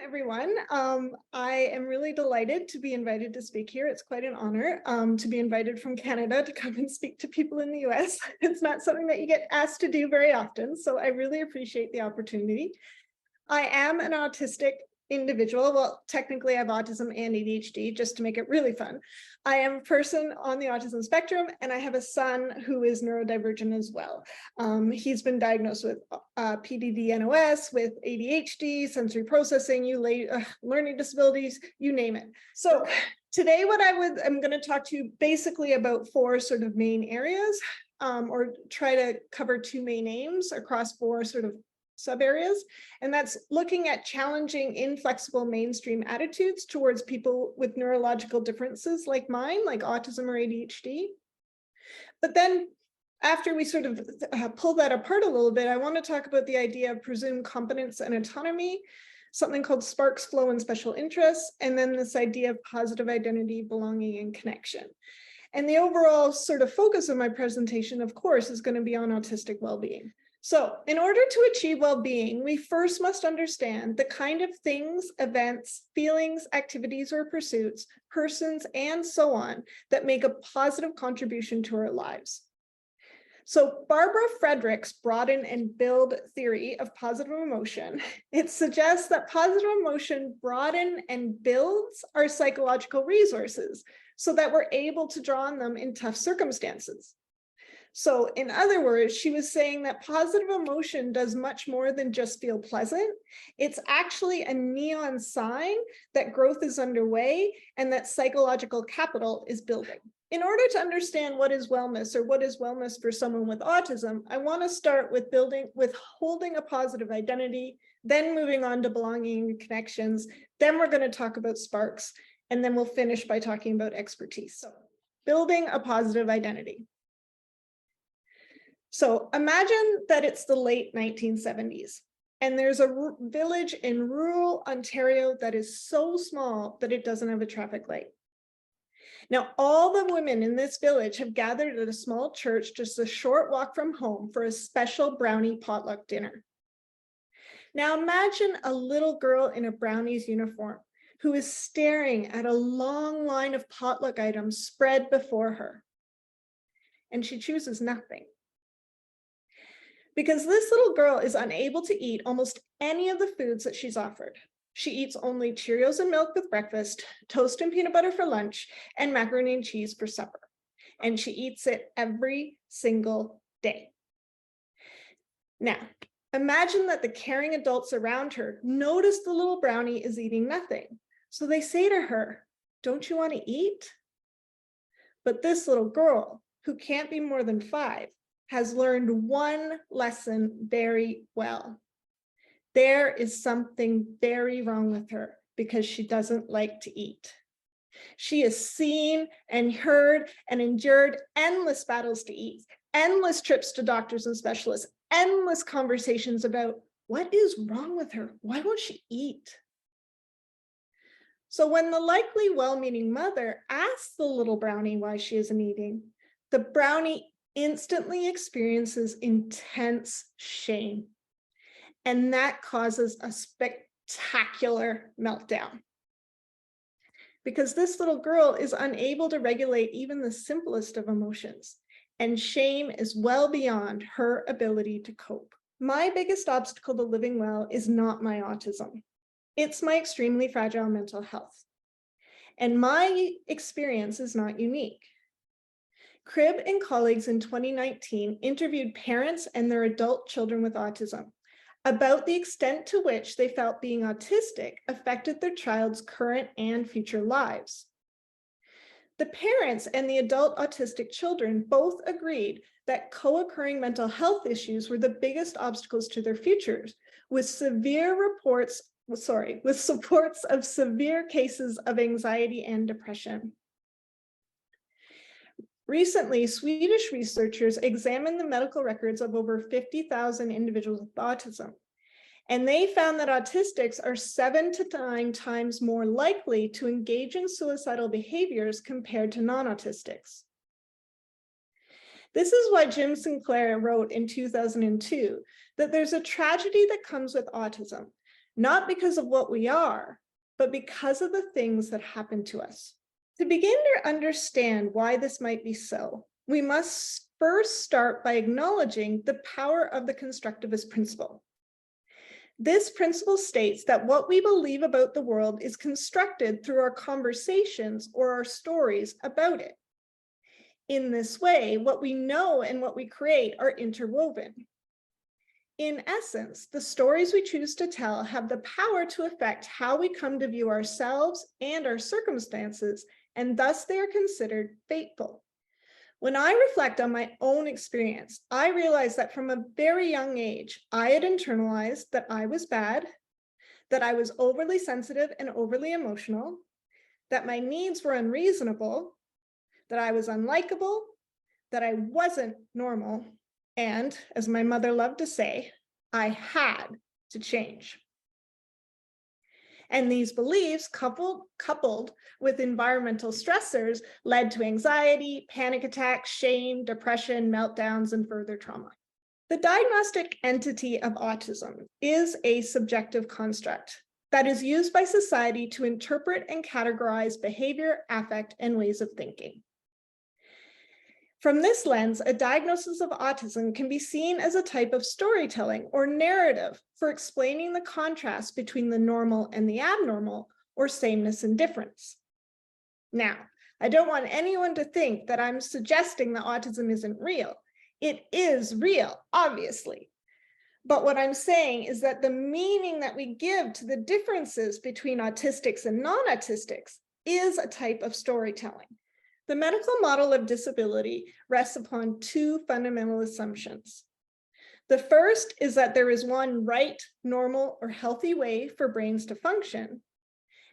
everyone. I am really delighted to be invited to speak here. It's quite an honor to be invited from Canada to come and speak to people in the US. It's not something that you get asked to do very often, so I really appreciate the opportunity. I am an autistic individual. Well, technically I have autism and ADHD, just to make it really fun. I am a person on the autism spectrum, and I have a son who is neurodivergent as well. He's been diagnosed with PDD-NOS, with ADHD, sensory processing, learning disabilities, you name it. So today I'm going to talk to you basically about four sort of main areas, or try to cover two main aims across four sort of sub areas, and that's looking at challenging inflexible mainstream attitudes towards people with neurological differences like mine, like autism or ADHD. But then after we sort of pull that apart a little bit, I want to talk about the idea of presumed competence and autonomy, something called sparks, flow, and special interests, and then this idea of positive identity, belonging, and connection. And the overall sort of focus of my presentation, of course, is going to be on autistic well-being. So in order to achieve well-being, we first must understand the kind of things, events, feelings, activities, or pursuits, persons, and so on that make a positive contribution to our lives. So Barbara Frederick's broaden and build theory of positive emotion, it suggests that positive emotion broaden and builds our psychological resources so that we're able to draw on them in tough circumstances. So in other words, she was saying that positive emotion does much more than just feel pleasant. It's actually a neon sign that growth is underway and that psychological capital is building. In order to understand what is wellness, or what is wellness for someone with autism, I want to start with holding a positive identity, then moving on to belonging and connections. Then we're going to talk about sparks, and then we'll finish by talking about expertise. So building a positive identity. So imagine that it's the late 1970s, and there's a village in rural Ontario that is so small that it doesn't have a traffic light. Now, all the women in this village have gathered at a small church just a short walk from home for a special brownie potluck dinner. Now imagine a little girl in a brownie's uniform who is staring at a long line of potluck items spread before her, and she chooses nothing. Because this little girl is unable to eat almost any of the foods that she's offered. She eats only Cheerios and milk with breakfast, toast and peanut butter for lunch, and macaroni and cheese for supper. And she eats it every single day. Now, imagine that the caring adults around her notice the little brownie is eating nothing. So they say to her, "Don't you want to eat?" But this little girl, who can't be more than 5, has learned one lesson very well. There is something very wrong with her because she doesn't like to eat. She has seen and heard and endured endless battles to eat, endless trips to doctors and specialists, endless conversations about what is wrong with her. Why won't she eat? So when the likely well-meaning mother asks the little brownie why she isn't eating, the brownie instantly experiences intense shame. And that causes a spectacular meltdown. Because this little girl is unable to regulate even the simplest of emotions, and shame is well beyond her ability to cope. My biggest obstacle to living well is not my autism. It's my extremely fragile mental health. And my experience is not unique. Cribb and colleagues in 2019 interviewed parents and their adult children with autism about the extent to which they felt being autistic affected their child's current and future lives. The parents and the adult autistic children both agreed that co-occurring mental health issues were the biggest obstacles to their futures, with supports of severe cases of anxiety and depression. Recently, Swedish researchers examined the medical records of over 50,000 individuals with autism, and they found that autistics are 7 to 9 times more likely to engage in suicidal behaviors compared to non-autistics. This is why Jim Sinclair wrote in 2002 that there's a tragedy that comes with autism, not because of what we are, but because of the things that happen to us. To begin to understand why this might be so, we must first start by acknowledging the power of the constructivist principle. This principle states that what we believe about the world is constructed through our conversations or our stories about it. In this way, what we know and what we create are interwoven. In essence, the stories we choose to tell have the power to affect how we come to view ourselves and our circumstances, and thus they are considered fateful. When I reflect on my own experience, I realize that from a very young age, I had internalized that I was bad, that I was overly sensitive and overly emotional, that my needs were unreasonable, that I was unlikable, that I wasn't normal, and, as my mother loved to say, I had to change. And these beliefs, coupled with environmental stressors, led to anxiety, panic attacks, shame, depression, meltdowns, and further trauma. The diagnostic entity of autism is a subjective construct that is used by society to interpret and categorize behavior, affect, and ways of thinking. From this lens, a diagnosis of autism can be seen as a type of storytelling or narrative for explaining the contrast between the normal and the abnormal, or sameness and difference. Now, I don't want anyone to think that I'm suggesting that autism isn't real. It is real, obviously. But what I'm saying is that the meaning that we give to the differences between autistics and non-autistics is a type of storytelling. The medical model of disability rests upon two fundamental assumptions. The first is that there is one right, normal, or healthy way for brains to function.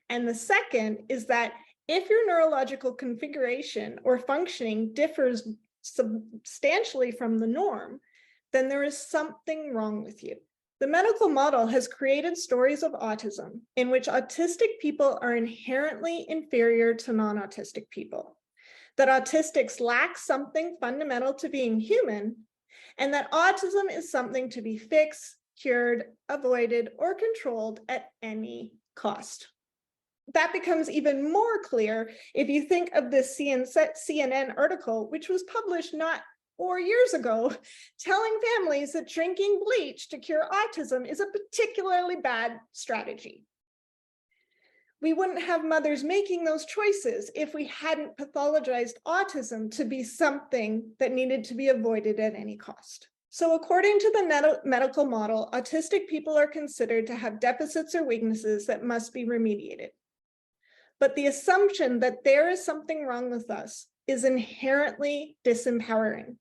And the second is that if your neurological configuration or functioning differs substantially from the norm, then there is something wrong with you. The medical model has created stories of autism in which autistic people are inherently inferior to non-autistic people, that autistics lack something fundamental to being human, and that autism is something to be fixed, cured, avoided, or controlled at any cost. That becomes even more clear if you think of this CNN article, which was published not 4 years ago, telling families that drinking bleach to cure autism is a particularly bad strategy. We wouldn't have mothers making those choices if we hadn't pathologized autism to be something that needed to be avoided at any cost. So according to the medical model, autistic people are considered to have deficits or weaknesses that must be remediated. But the assumption that there is something wrong with us is inherently disempowering.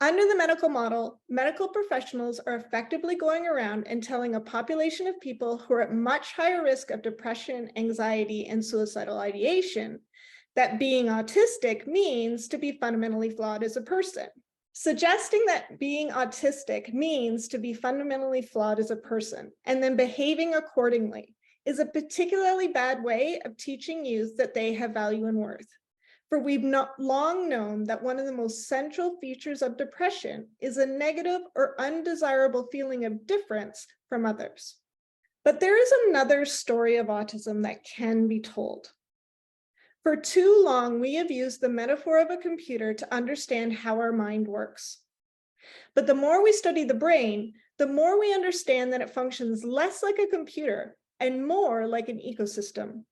Under the medical model, medical professionals are effectively going around and telling a population of people who are at much higher risk of depression, anxiety, and suicidal ideation that being autistic means to be fundamentally flawed as a person. Suggesting that being autistic means to be fundamentally flawed as a person and then behaving accordingly is a particularly bad way of teaching youth that they have value and worth. For we've not long known that one of the most central features of depression is a negative or undesirable feeling of difference from others. But there is another story of autism that can be told. For too long, we have used the metaphor of a computer to understand how our mind works. But the more we study the brain, the more we understand that it functions less like a computer and more like an ecosystem.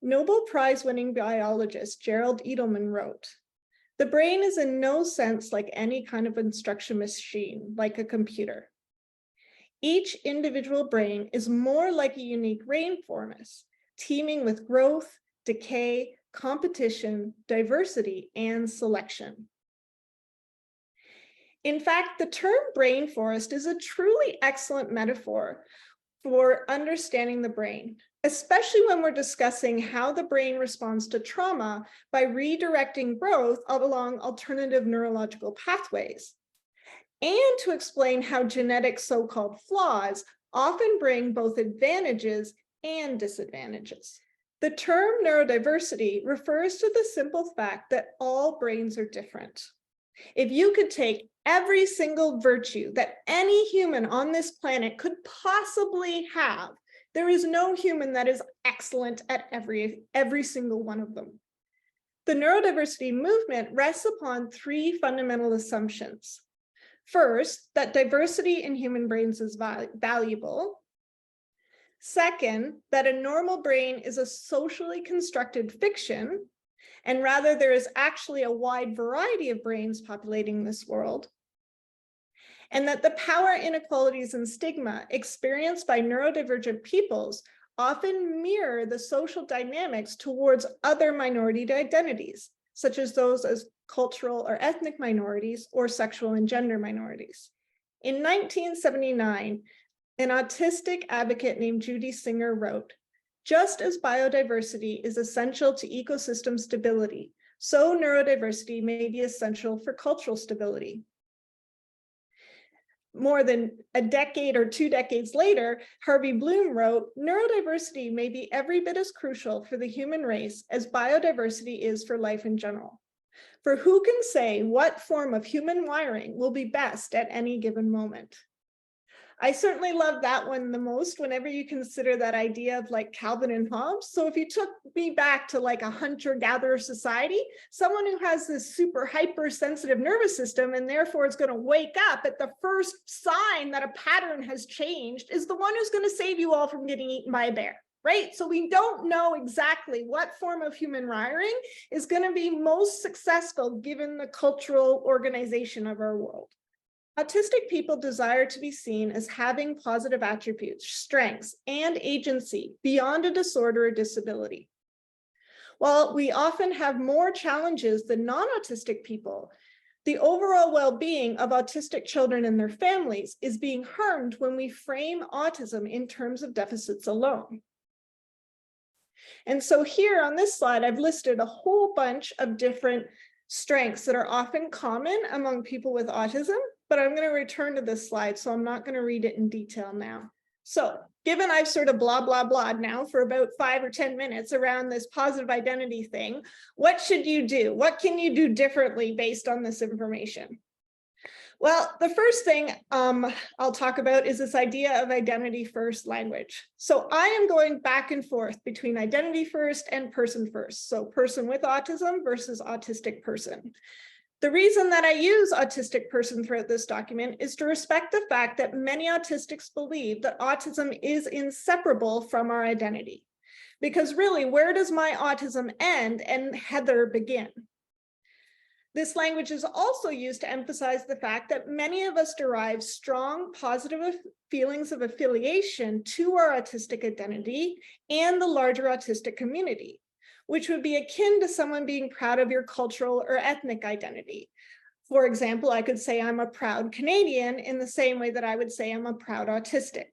Nobel Prize-winning biologist Gerald Edelman wrote, "The brain is in no sense like any kind of instruction machine, like a computer. Each individual brain is more like a unique rainforest, teeming with growth, decay, competition, diversity, and selection." In fact, the term brain forest is a truly excellent metaphor for understanding the brain, especially when we're discussing how the brain responds to trauma by redirecting growth along alternative neurological pathways, and to explain how genetic so-called flaws often bring both advantages and disadvantages. The term neurodiversity refers to the simple fact that all brains are different. If you could take every single virtue that any human on this planet could possibly have. There is no human that is excellent at every single one of them. The neurodiversity movement rests upon three fundamental assumptions. First, that diversity in human brains is valuable. Second, that a normal brain is a socially constructed fiction, and rather there is actually a wide variety of brains populating this world. And that the power inequalities and stigma experienced by neurodivergent peoples often mirror the social dynamics towards other minority identities, such as those as cultural or ethnic minorities or sexual and gender minorities. In 1979, an autistic advocate named Judy Singer wrote, "Just as biodiversity is essential to ecosystem stability, so neurodiversity may be essential for cultural stability." More than a decade or 2 decades later, Harvey Bloom wrote, "Neurodiversity may be every bit as crucial for the human race as biodiversity is for life in general. For who can say what form of human wiring will be best at any given moment?" I certainly love that one the most whenever you consider that idea of like Calvin and Hobbes. So if you took me back to like a hunter-gatherer society, someone who has this super hypersensitive nervous system and therefore is going to wake up at the first sign that a pattern has changed is the one who's going to save you all from getting eaten by a bear, right? So we don't know exactly what form of human wiring is going to be most successful given the cultural organization of our world. Autistic people desire to be seen as having positive attributes, strengths, and agency beyond a disorder or disability. While we often have more challenges than non-autistic people, the overall well-being of autistic children and their families is being harmed when we frame autism in terms of deficits alone. And so here on this slide, I've listed a whole bunch of different strengths that are often common among people with autism, but I'm going to return to this slide, so I'm not going to read it in detail now. So given I've sort of blah, blah, blah now for about 5 or 10 minutes around this positive identity thing, what should you do? What can you do differently based on this information? Well, the first thing I'll talk about is this idea of identity first language. So I am going back and forth between identity first and person first. So person with autism versus autistic person. The reason that I use autistic person throughout this document is to respect the fact that many autistics believe that autism is inseparable from our identity. Because really, where does my autism end and Heather begin? This language is also used to emphasize the fact that many of us derive strong positive feelings of affiliation to our autistic identity and the larger autistic community, which would be akin to someone being proud of your cultural or ethnic identity. For example, I could say I'm a proud Canadian in the same way that I would say I'm a proud autistic.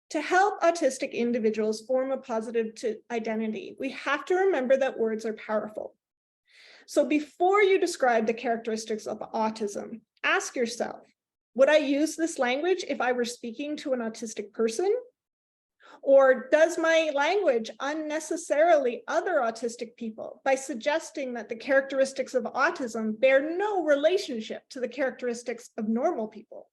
To help autistic individuals form a positive identity, we have to remember that words are powerful. So before you describe the characteristics of autism, ask yourself, would I use this language if I were speaking to an autistic person? Or does my language unnecessarily other autistic people by suggesting that the characteristics of autism bear no relationship to the characteristics of normal people?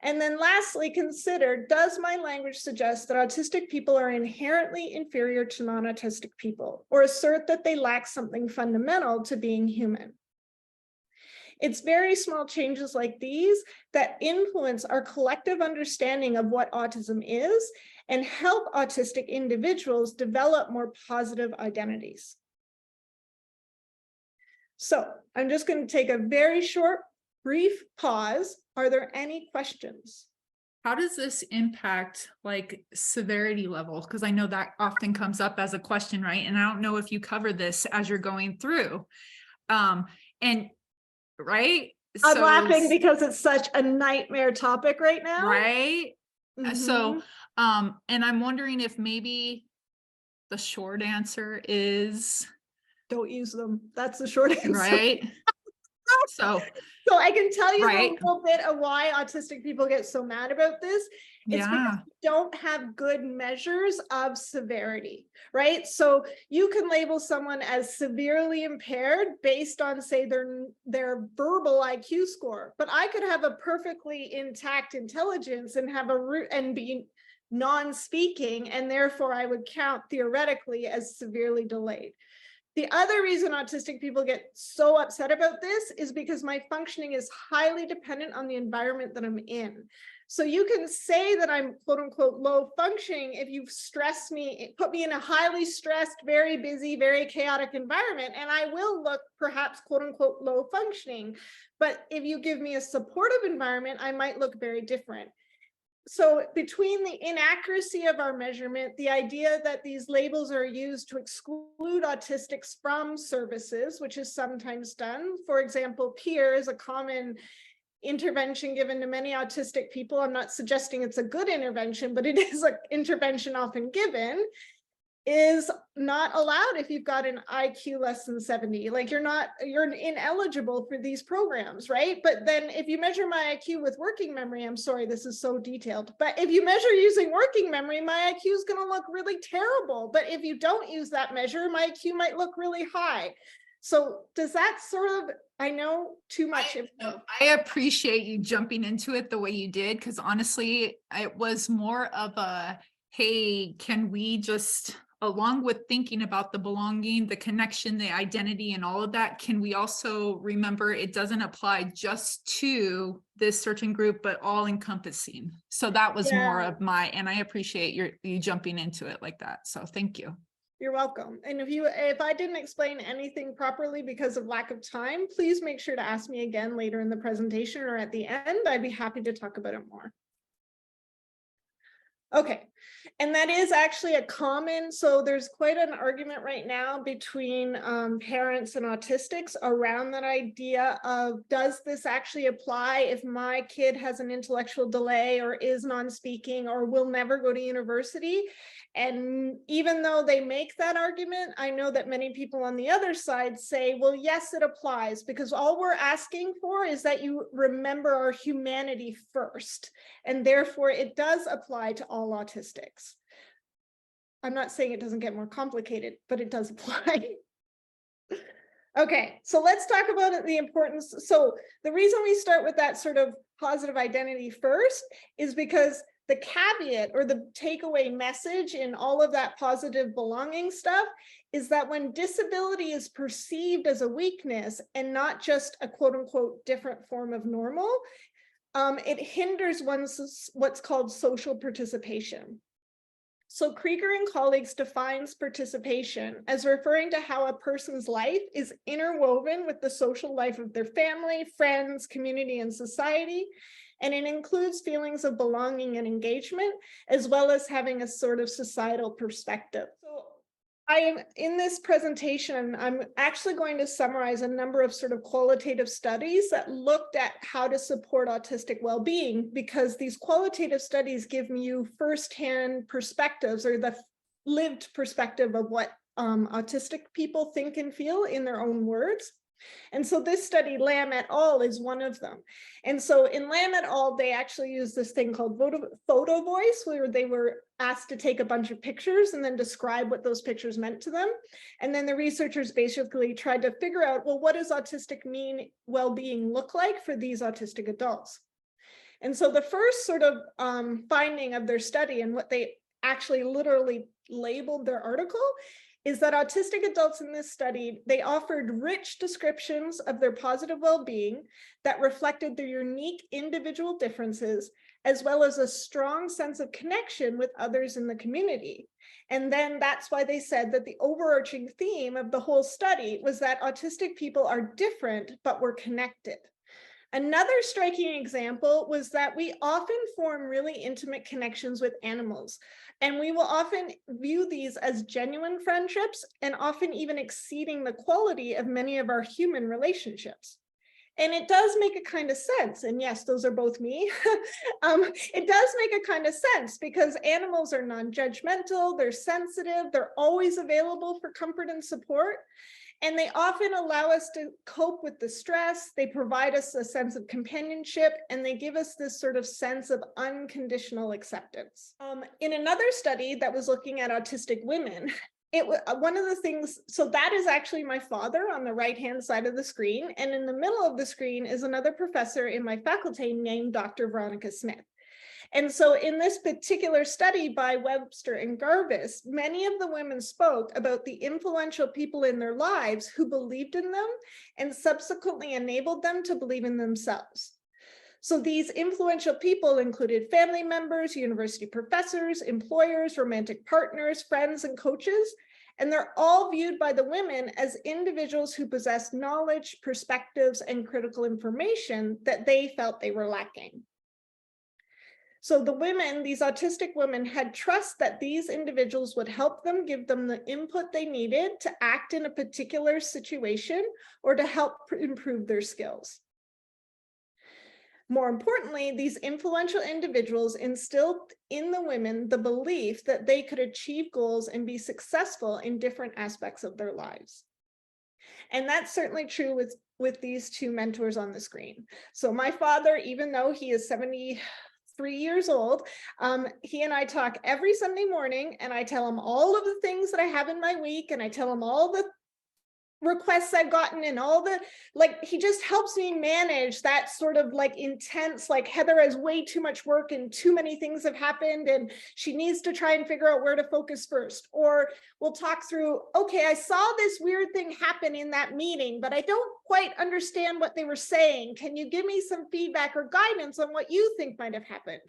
And then lastly, consider, does my language suggest that autistic people are inherently inferior to non-autistic people, or assert that they lack something fundamental to being human? It's very small changes like these that influence our collective understanding of what autism is and help autistic individuals develop more positive identities. So I'm just going to take a very short, brief pause. Are there any questions? How does this impact like severity levels? Because I know that often comes up as a question, right? And I don't know if you cover this as you're going through. And right? I'm laughing because it's such a nightmare topic right now. Right? So, and I'm wondering if maybe the short answer is don't use them. That's the short answer. Right? So, So I can tell you a right. little bit of why autistic people get so mad about this. It's because Yeah. we don't have good measures of severity, right? So you can label someone as severely impaired based on, say, their verbal IQ score, but I could have a perfectly intact intelligence and have and be non-speaking, and therefore I would count theoretically as severely delayed. The other reason autistic people get so upset about this is because my functioning is highly dependent on the environment that I'm in. So you can say that I'm quote unquote low functioning if you stress me, put me in a highly stressed, very busy, very chaotic environment, and I will look perhaps quote unquote low functioning. But if you give me a supportive environment, I might look very different. So between the inaccuracy of our measurement, the idea that these labels are used to exclude autistics from services, which is sometimes done. For example, peer is a common intervention given to many autistic people. I'm not suggesting it's a good intervention, but it is an intervention often given, is not allowed if you've got an IQ less than 70. Like you're ineligible for these programs, right? But then if you measure my IQ with working memory, I'm sorry, this is so detailed, but if you measure using working memory, my IQ is going to look really terrible. But if you don't use that measure, my IQ might look really high. So does that sort of, I know too much. I appreciate you jumping into it the way you did, because honestly, it was more of a, hey, can we just, along with thinking about the belonging, the connection, the identity, and all of that, can we also remember it doesn't apply just to this certain group, but all encompassing. So that was more of my, and I appreciate you jumping into it like that. So thank you. You're welcome. And if I didn't explain anything properly because of lack of time, please make sure to ask me again later in the presentation or at the end. I'd be happy to talk about it more. Okay, and that is actually a common, so there's quite an argument right now between parents and autistics around that idea of, does this actually apply if my kid has an intellectual delay or is non-speaking or will never go to university? And even though they make that argument, I know that many people on the other side say, well, yes, it applies, because all we're asking for is that you remember our humanity first. And therefore, it does apply to all autistics. I'm not saying it doesn't get more complicated, but it does apply. Okay, so let's talk about the importance. So the reason we start with that sort of positive identity first is because the caveat or the takeaway message in all of that positive belonging stuff is that when disability is perceived as a weakness and not just a quote unquote different form of normal, it hinders one's what's called social participation. So Krieger and colleagues defines participation as referring to how a person's life is interwoven with the social life of their family, friends, community, and society. And it includes feelings of belonging and engagement, as well as having a sort of societal perspective. So in this presentation, I'm actually going to summarize a number of sort of qualitative studies that looked at how to support autistic well-being, because these qualitative studies give you firsthand perspectives or the lived perspective of what autistic people think and feel in their own words. And so this study, Lamb et al., is one of them. And so in Lamb et al., they actually used this thing called photo voice, where they were asked to take a bunch of pictures and then describe what those pictures meant to them. And then the researchers basically tried to figure out, well, what does autistic mean well-being look like for these autistic adults? And so the first sort of finding of their study, and what they actually literally labeled their article, is that autistic adults in this study, they offered rich descriptions of their positive well-being that reflected their unique individual differences, as well as a strong sense of connection with others in the community. And then that's why they said that the overarching theme of the whole study was that autistic people are different, but we're connected. Another striking example was that we often form really intimate connections with animals, and we will often view these as genuine friendships, and often even exceeding the quality of many of our human relationships. And it does make a kind of sense. And yes, those are both me. It does make a kind of sense because animals are non-judgmental, they're sensitive, they're always available for comfort and support. And they often allow us to cope with the stress. They provide us a sense of companionship, and they give us this sort of sense of unconditional acceptance. In another study that was looking at autistic women, it was one of the things, so that is actually my father on the right-hand side of the screen. And in the middle of the screen is another professor in my faculty named Dr. Veronica Smith. And so in this particular study by Webster and Garvis, many of the women spoke about the influential people in their lives who believed in them and subsequently enabled them to believe in themselves. So these influential people included family members, university professors, employers, romantic partners, friends, and coaches. And they're all viewed by the women as individuals who possessed knowledge, perspectives, and critical information that they felt they were lacking. So the women, these autistic women, had trust that these individuals would help them, give them the input they needed to act in a particular situation or to help improve their skills. More importantly, these influential individuals instilled in the women the belief that they could achieve goals and be successful in different aspects of their lives. And that's certainly true with these two mentors on the screen. So my father, even though he is 73 years old, he and I talk every Sunday morning, and I tell him all of the things that I have in my week, and I tell him all the requests I've gotten and all the, like, he just helps me manage that sort of like intense, like Heather has way too much work and too many things have happened and she needs to try and figure out where to focus first. Or we'll talk through, okay, I saw this weird thing happen in that meeting, but I don't quite understand what they were saying. Can you give me some feedback or guidance on what you think might have happened?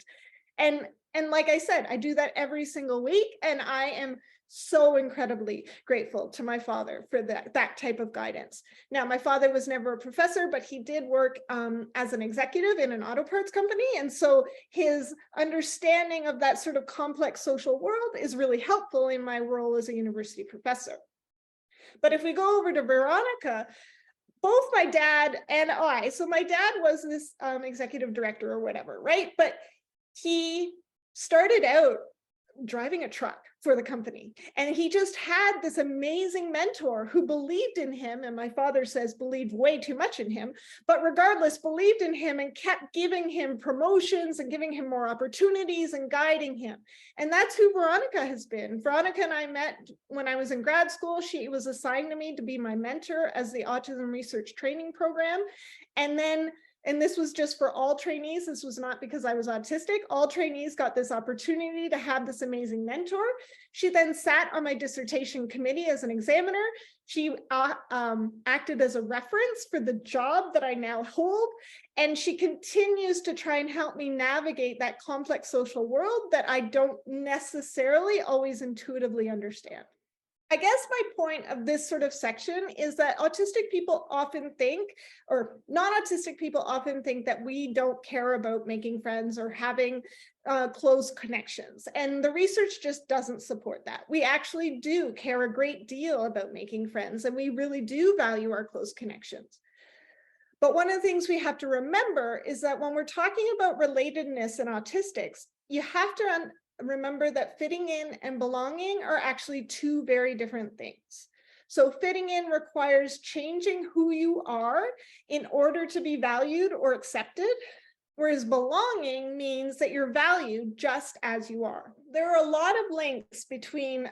And like I said, I do that every single week, and I am so incredibly grateful to my father for that type of guidance. Now, my father was never a professor, but he did work as an executive in an auto parts company. And so his understanding of that sort of complex social world is really helpful in my role as a university professor. But if we go over to Veronica, both my dad and I, so my dad was this executive director or whatever, right? But he started out driving a truck for the company. And he just had this amazing mentor who believed in him. And my father says believed way too much in him, but regardless, believed in him and kept giving him promotions and giving him more opportunities and guiding him. And that's who Veronica has been. Veronica and I met when I was in grad school. She was assigned to me to be my mentor as the Autism Research Training Program. And this was just for all trainees. This was not because I was autistic. All trainees got this opportunity to have this amazing mentor. She then sat on my dissertation committee as an examiner. She acted as a reference for the job that I now hold. And she continues to try and help me navigate that complex social world that I don't necessarily always intuitively understand. I guess my point of this sort of section is that autistic people often think, or non-autistic people often think, that we don't care about making friends or having close connections. And the research just doesn't support that. We actually do care a great deal about making friends, and we really do value our close connections. But one of the things we have to remember is that when we're talking about relatedness in autistics, you have to remember that fitting in and belonging are actually two very different things. So fitting in requires changing who you are in order to be valued or accepted, whereas belonging means that you're valued just as you are. There are a lot of links between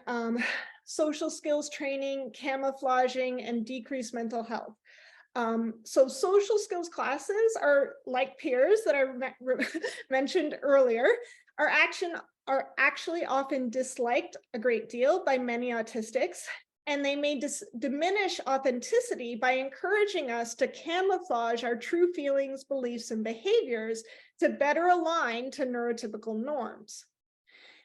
social skills training, camouflaging, and decreased mental health. So social skills classes are like peers that I mentioned earlier, are actually often disliked a great deal by many autistics, and they may diminish authenticity by encouraging us to camouflage our true feelings, beliefs, and behaviors to better align to neurotypical norms.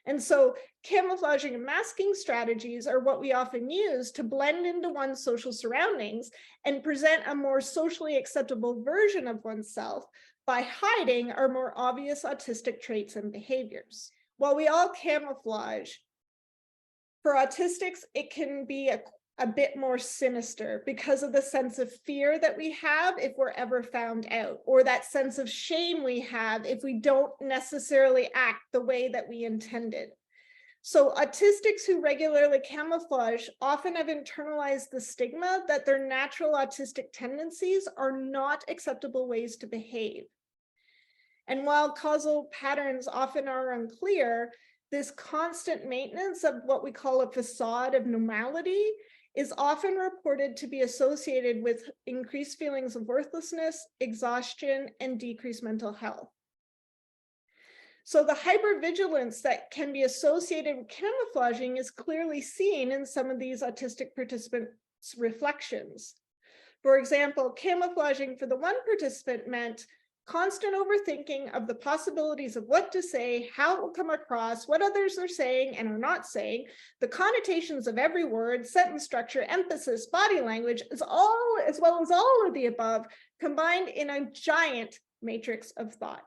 And so camouflaging and masking strategies are what we often use to blend into one's social surroundings and present a more socially acceptable version of oneself by hiding our more obvious autistic traits and behaviors. While we all camouflage, for autistics, it can be a bit more sinister because of the sense of fear that we have if we're ever found out, or that sense of shame we have if we don't necessarily act the way that we intended. So autistics who regularly camouflage often have internalized the stigma that their natural autistic tendencies are not acceptable ways to behave. And while causal patterns often are unclear, this constant maintenance of what we call a facade of normality is often reported to be associated with increased feelings of worthlessness, exhaustion, and decreased mental health. So the hypervigilance that can be associated with camouflaging is clearly seen in some of these autistic participants' reflections. For example, camouflaging for the one participant meant constant overthinking of the possibilities of what to say, how it will come across, what others are saying and are not saying, the connotations of every word, sentence structure, emphasis, body language, as well as all of the above, combined in a giant matrix of thought.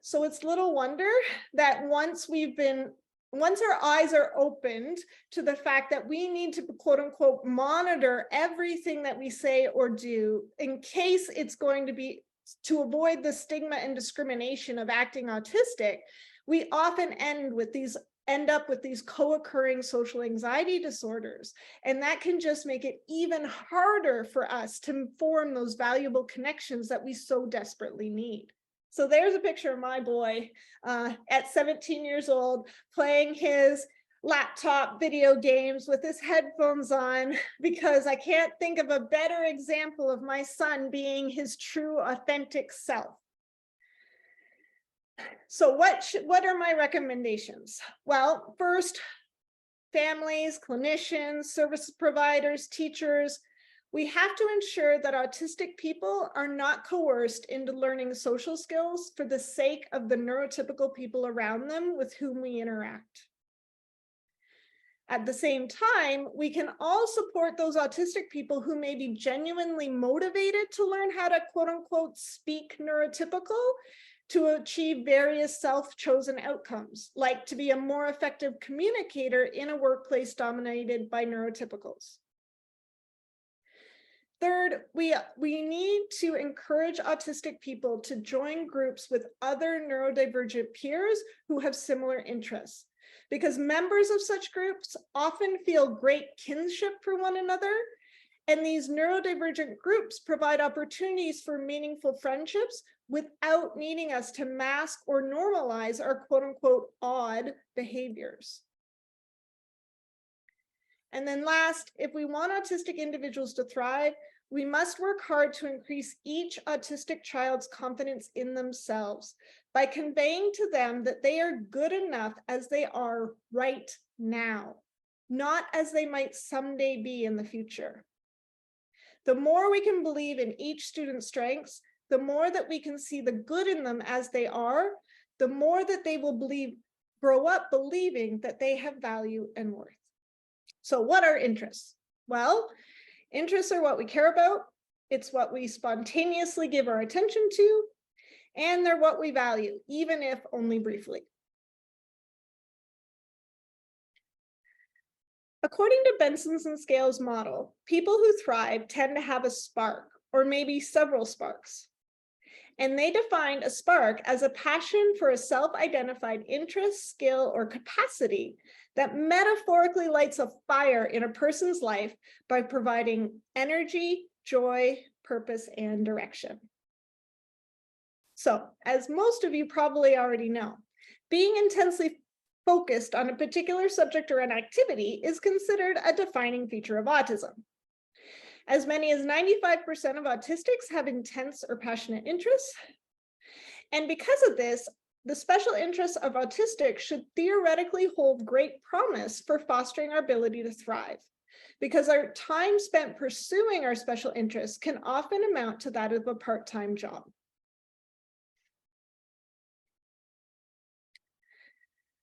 So it's little wonder that once our eyes are opened to the fact that we need to quote unquote monitor everything that we say or do in case it's going to be to avoid the stigma and discrimination of acting autistic, we often end up with these co-occurring social anxiety disorders. And that can just make it even harder for us to form those valuable connections that we so desperately need. So there's a picture of my boy at 17 years old playing his laptop video games with his headphones on, because I can't think of a better example of my son being his true, authentic self. So what are my recommendations? Well, first, families, clinicians, service providers, teachers, we have to ensure that autistic people are not coerced into learning social skills for the sake of the neurotypical people around them with whom we interact. At the same time, we can all support those autistic people who may be genuinely motivated to learn how to quote unquote speak neurotypical to achieve various self-chosen outcomes, like to be a more effective communicator in a workplace dominated by neurotypicals. Third, we need to encourage autistic people to join groups with other neurodivergent peers who have similar interests, because members of such groups often feel great kinship for one another, and these neurodivergent groups provide opportunities for meaningful friendships without needing us to mask or normalize our quote unquote odd behaviors. And then last, if we want autistic individuals to thrive, we must work hard to increase each autistic child's confidence in themselves by conveying to them that they are good enough as they are right now, not as they might someday be in the future. The more we can believe in each student's strengths, the more that we can see the good in them as they are, the more that they will grow up believing that they have value and worth. So what are interests? Well, interests are what we care about. It's what we spontaneously give our attention to, and they're what we value, even if only briefly. According to Benson's and Scales' model, people who thrive tend to have a spark, or maybe several sparks. And they defined a spark as a passion for a self-identified interest, skill, or capacity that metaphorically lights a fire in a person's life by providing energy, joy, purpose, and direction. So, as most of you probably already know, being intensely focused on a particular subject or an activity is considered a defining feature of autism. As many as 95% of autistics have intense or passionate interests. And because of this, the special interests of autistics should theoretically hold great promise for fostering our ability to thrive, because our time spent pursuing our special interests can often amount to that of a part-time job.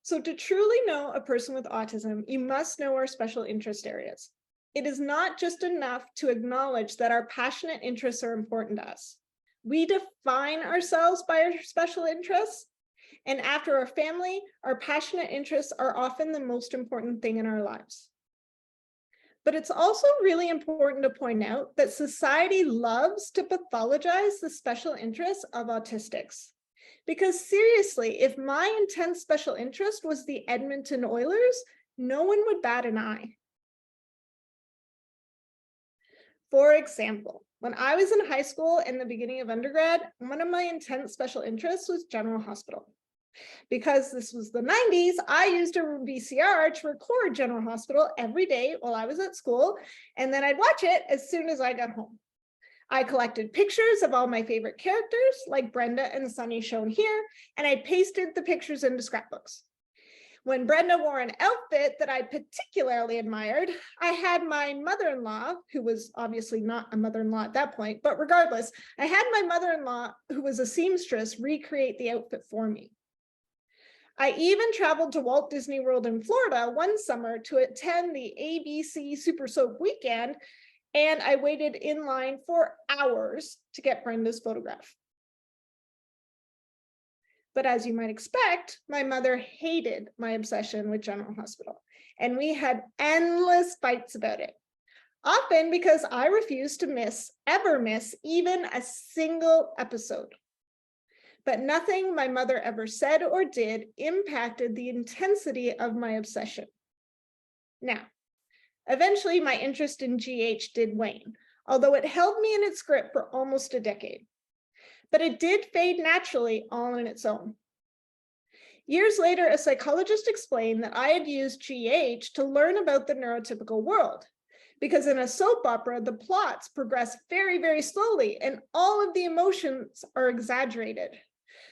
So to truly know a person with autism, you must know our special interest areas. It is not just enough to acknowledge that our passionate interests are important to us. We define ourselves by our special interests, and after our family, our passionate interests are often the most important thing in our lives. But it's also really important to point out that society loves to pathologize the special interests of autistics. Because seriously, if my intense special interest was the Edmonton Oilers, no one would bat an eye. For example, when I was in high school and the beginning of undergrad, one of my intense special interests was General Hospital. Because this was the 90s, I used a VCR to record General Hospital every day while I was at school, and then I'd watch it as soon as I got home. I collected pictures of all my favorite characters, like Brenda and Sunny shown here, and I pasted the pictures into scrapbooks. When Brenda wore an outfit that I particularly admired, I had my mother-in-law, who was obviously not a mother-in-law at that point, but regardless, I had my mother-in-law, who was a seamstress, recreate the outfit for me. I even traveled to Walt Disney World in Florida one summer to attend the ABC Super Soap Weekend, and I waited in line for hours to get Brenda's photograph. But as you might expect, my mother hated my obsession with General Hospital, and we had endless fights about it. Often because I refused to ever miss even a single episode. But nothing my mother ever said or did impacted the intensity of my obsession. Now, eventually my interest in GH did wane, although it held me in its grip for almost a decade. But it did fade naturally all on its own. Years later, a psychologist explained that I had used GH to learn about the neurotypical world, because in a soap opera, the plots progress very, very slowly, and all of the emotions are exaggerated.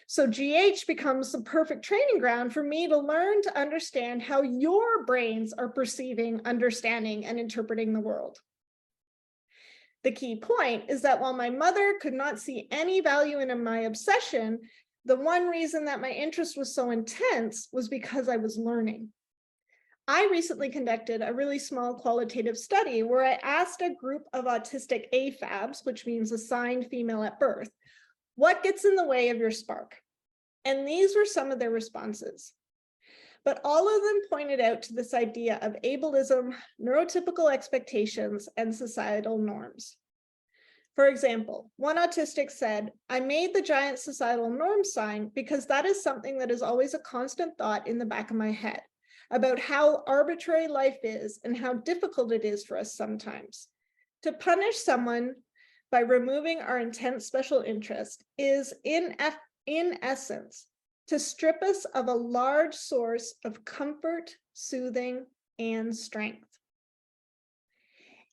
So GH becomes the perfect training ground for me to learn to understand how your brains are perceiving, understanding, and interpreting the world. The key point is that while my mother could not see any value in my obsession, the one reason that my interest was so intense was because I was learning. I recently conducted a really small qualitative study where I asked a group of autistic AFABs, which means assigned female at birth, what gets in the way of your spark? And these were some of their responses. But all of them pointed out to this idea of ableism, neurotypical expectations, and societal norms. For example, one autistic said, I made the giant societal norm sign because that is something that is always a constant thought in the back of my head about how arbitrary life is and how difficult it is for us sometimes. To punish someone by removing our intense special interest is, in essence, to strip us of a large source of comfort, soothing, and strength.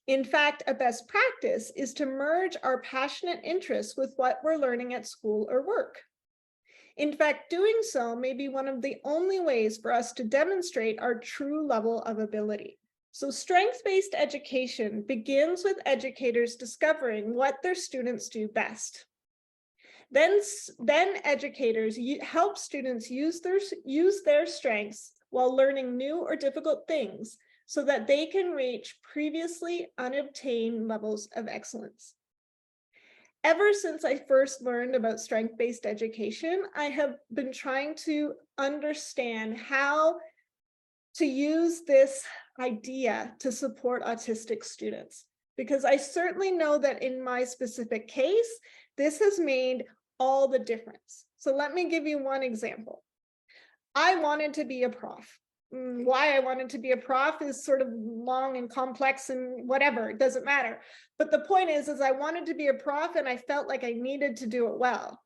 In fact, a best practice is to merge our passionate interests with what we're learning at school or work. In fact, doing so may be one of the only ways for us to demonstrate our true level of ability. So strengths-based education begins with educators discovering what their students do best. Then educators help students use their strengths while learning new or difficult things so that they can reach previously unobtained levels of excellence. Ever since I first learned about strength-based education, I have been trying to understand how to use this idea to support autistic students, because I certainly know that in my specific case, this has made all the difference. So let me give you one example. I wanted to be a prof. Why I wanted to be a prof is sort of long and complex and whatever, it doesn't matter. But the point is I wanted to be a prof and I felt like I needed to do it well.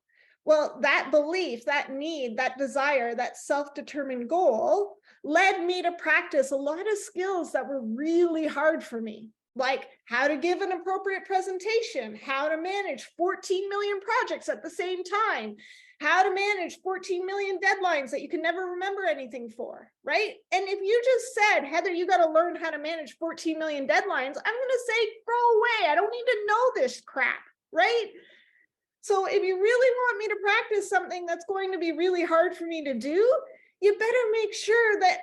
Well, that belief, that need, that desire, that self-determined goal led me to practice a lot of skills that were really hard for me, like how to give an appropriate presentation, how to manage 14 million projects at the same time, how to manage 14 million deadlines that you can never remember anything for, right? And if you just said, Heather, you got to learn how to manage 14 million deadlines, I'm going to say, go away. I don't need to know this crap, right? So if you really want me to practice something that's going to be really hard for me to do, you better make sure that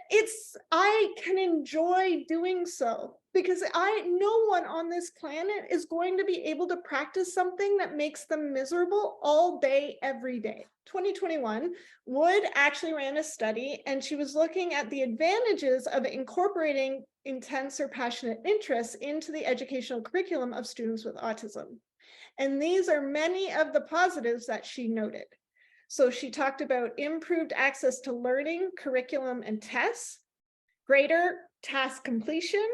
I can enjoy doing so, because no one on this planet is going to be able to practice something that makes them miserable all day, every day. 2021, Wood actually ran a study, and she was looking at the advantages of incorporating intense or passionate interests into the educational curriculum of students with autism. And these are many of the positives that she noted. So she talked about improved access to learning, curriculum, and tests, greater task completion.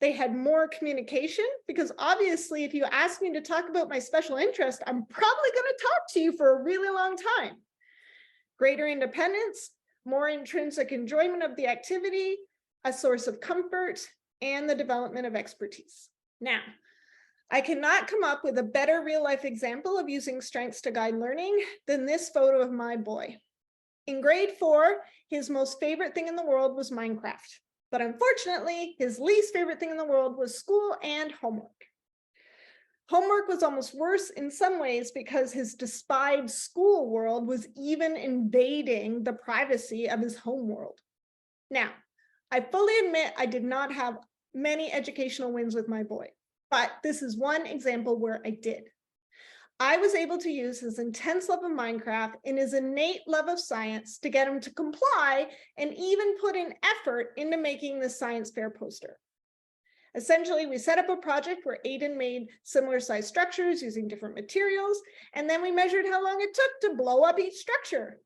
They had more communication, because obviously, if you ask me to talk about my special interest, I'm probably going to talk to you for a really long time. Greater independence, more intrinsic enjoyment of the activity, a source of comfort, and the development of expertise. Now, I cannot come up with a better real-life example of using strengths to guide learning than this photo of my boy. In grade 4, his most favorite thing in the world was Minecraft. But unfortunately, his least favorite thing in the world was school and homework. Homework was almost worse in some ways because his despised school world was even invading the privacy of his home world. Now, I fully admit I did not have many educational wins with my boy, but this is one example where I did. I was able to use his intense love of Minecraft and his innate love of science to get him to comply and even put in effort into making the science fair poster. Essentially, we set up a project where Aiden made similar sized structures using different materials, and then we measured how long it took to blow up each structure.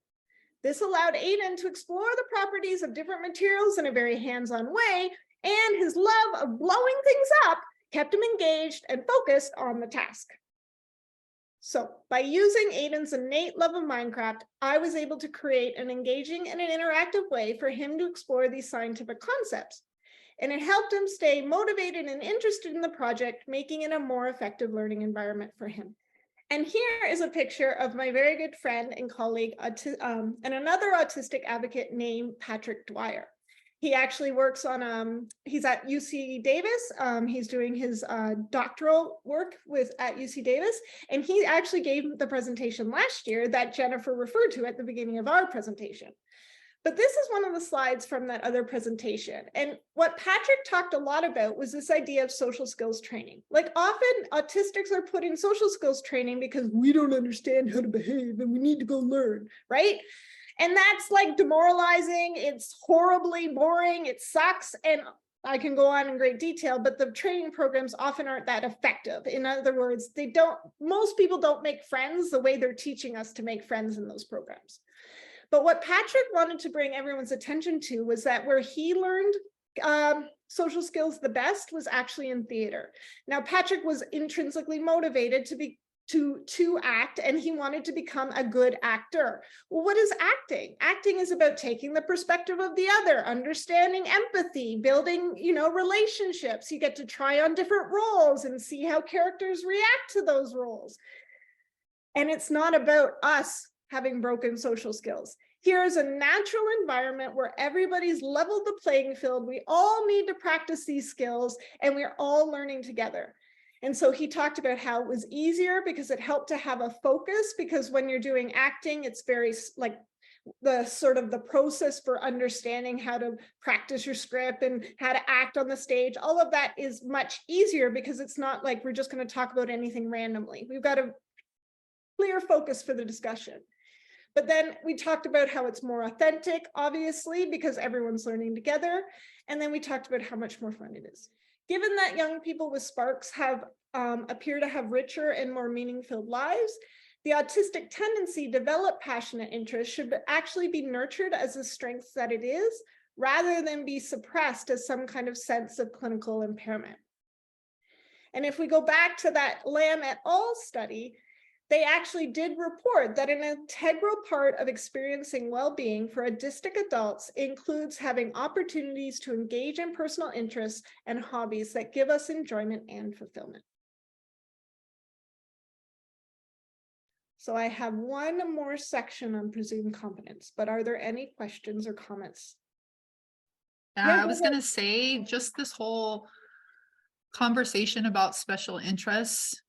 This allowed Aiden to explore the properties of different materials in a very hands-on way, and his love of blowing things up kept him engaged and focused on the task. So by using Aiden's innate love of Minecraft, I was able to create an engaging and an interactive way for him to explore these scientific concepts. And it helped him stay motivated and interested in the project, making it a more effective learning environment for him. And here is a picture of my very good friend and colleague and another autistic advocate named Patrick Dwyer. He actually works on, he's at UC Davis. He's doing his doctoral work at UC Davis. And he actually gave the presentation last year that Jennifer referred to at the beginning of our presentation. But this is one of the slides from that other presentation. And what Patrick talked a lot about was this idea of social skills training. Like often autistics are put in social skills training because we don't understand how to behave and we need to go learn, right? And that's like demoralizing. It's horribly boring. It sucks. And I can go on in great detail, but the training programs often aren't that effective. In other words, most people don't make friends the way they're teaching us to make friends in those programs. But what Patrick wanted to bring everyone's attention to was that where he learned social skills the best was actually in theater. Now, Patrick was intrinsically motivated to act, and he wanted to become a good actor. Well, what is acting? Acting is about taking the perspective of the other, understanding empathy, building, relationships. You get to try on different roles and see how characters react to those roles. And it's not about us having broken social skills. Here is a natural environment where everybody's leveled the playing field. We all need to practice these skills, and we're all learning together. And so he talked about how it was easier because it helped to have a focus, because when you're doing acting, it's very like the process for understanding how to practice your script and how to act on the stage. All of that is much easier because it's not like we're just going to talk about anything randomly. We've got a clear focus for the discussion. But then we talked about how it's more authentic, obviously, because everyone's learning together. And then we talked about how much more fun it is. Given that young people with sparks appear to have richer and more meaning-filled lives, the autistic tendency to develop passionate interests should actually be nurtured as a strength that it is, rather than be suppressed as some kind of sense of clinical impairment. And if we go back to that Lamb et al. Study, they actually did report that an integral part of experiencing well-being for autistic adults includes having opportunities to engage in personal interests and hobbies that give us enjoyment and fulfillment. So I have one more section on presumed competence, but are there any questions or comments? I was going to say, just this whole conversation about special interests,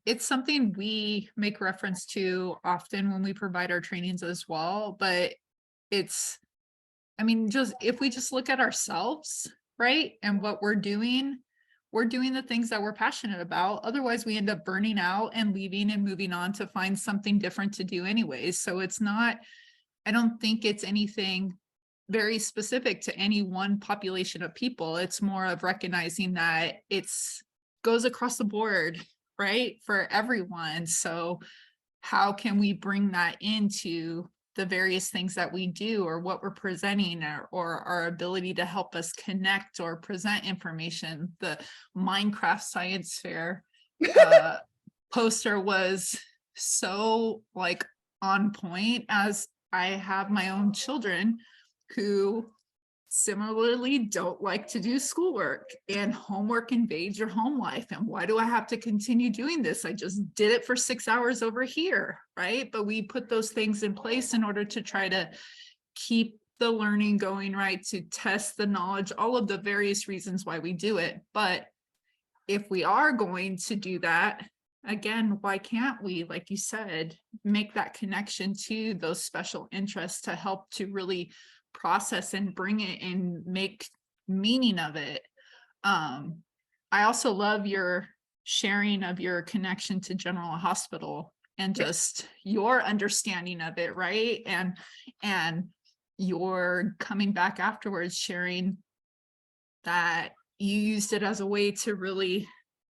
it's something we make reference to often when we provide our trainings as well, but just if we just look at ourselves, right, and what we're doing the things that we're passionate about. Otherwise, we end up burning out and leaving and moving on to find something different to do anyways. So I don't think it's anything very specific to any one population of people. It's more of recognizing that goes across the board, right, for everyone. So how can we bring that into the various things that we do, or what we're presenting, or our ability to help us connect or present information. The Minecraft Science Fair poster was so like on point, as I have my own children who similarly don't like to do schoolwork, and homework invades your home life. And why do I have to continue doing this? I just did it for 6 hours over here, right? But we put those things in place in order to try to keep the learning going, right? To test the knowledge, all of the various reasons why we do it. But if we are going to do that, again, why can't we, like you said, make that connection to those special interests to help to really process and bring it and make meaning of it. I also love your sharing of your connection to General Hospital and just your understanding of it, right? And your coming back afterwards sharing that you used it as a way to really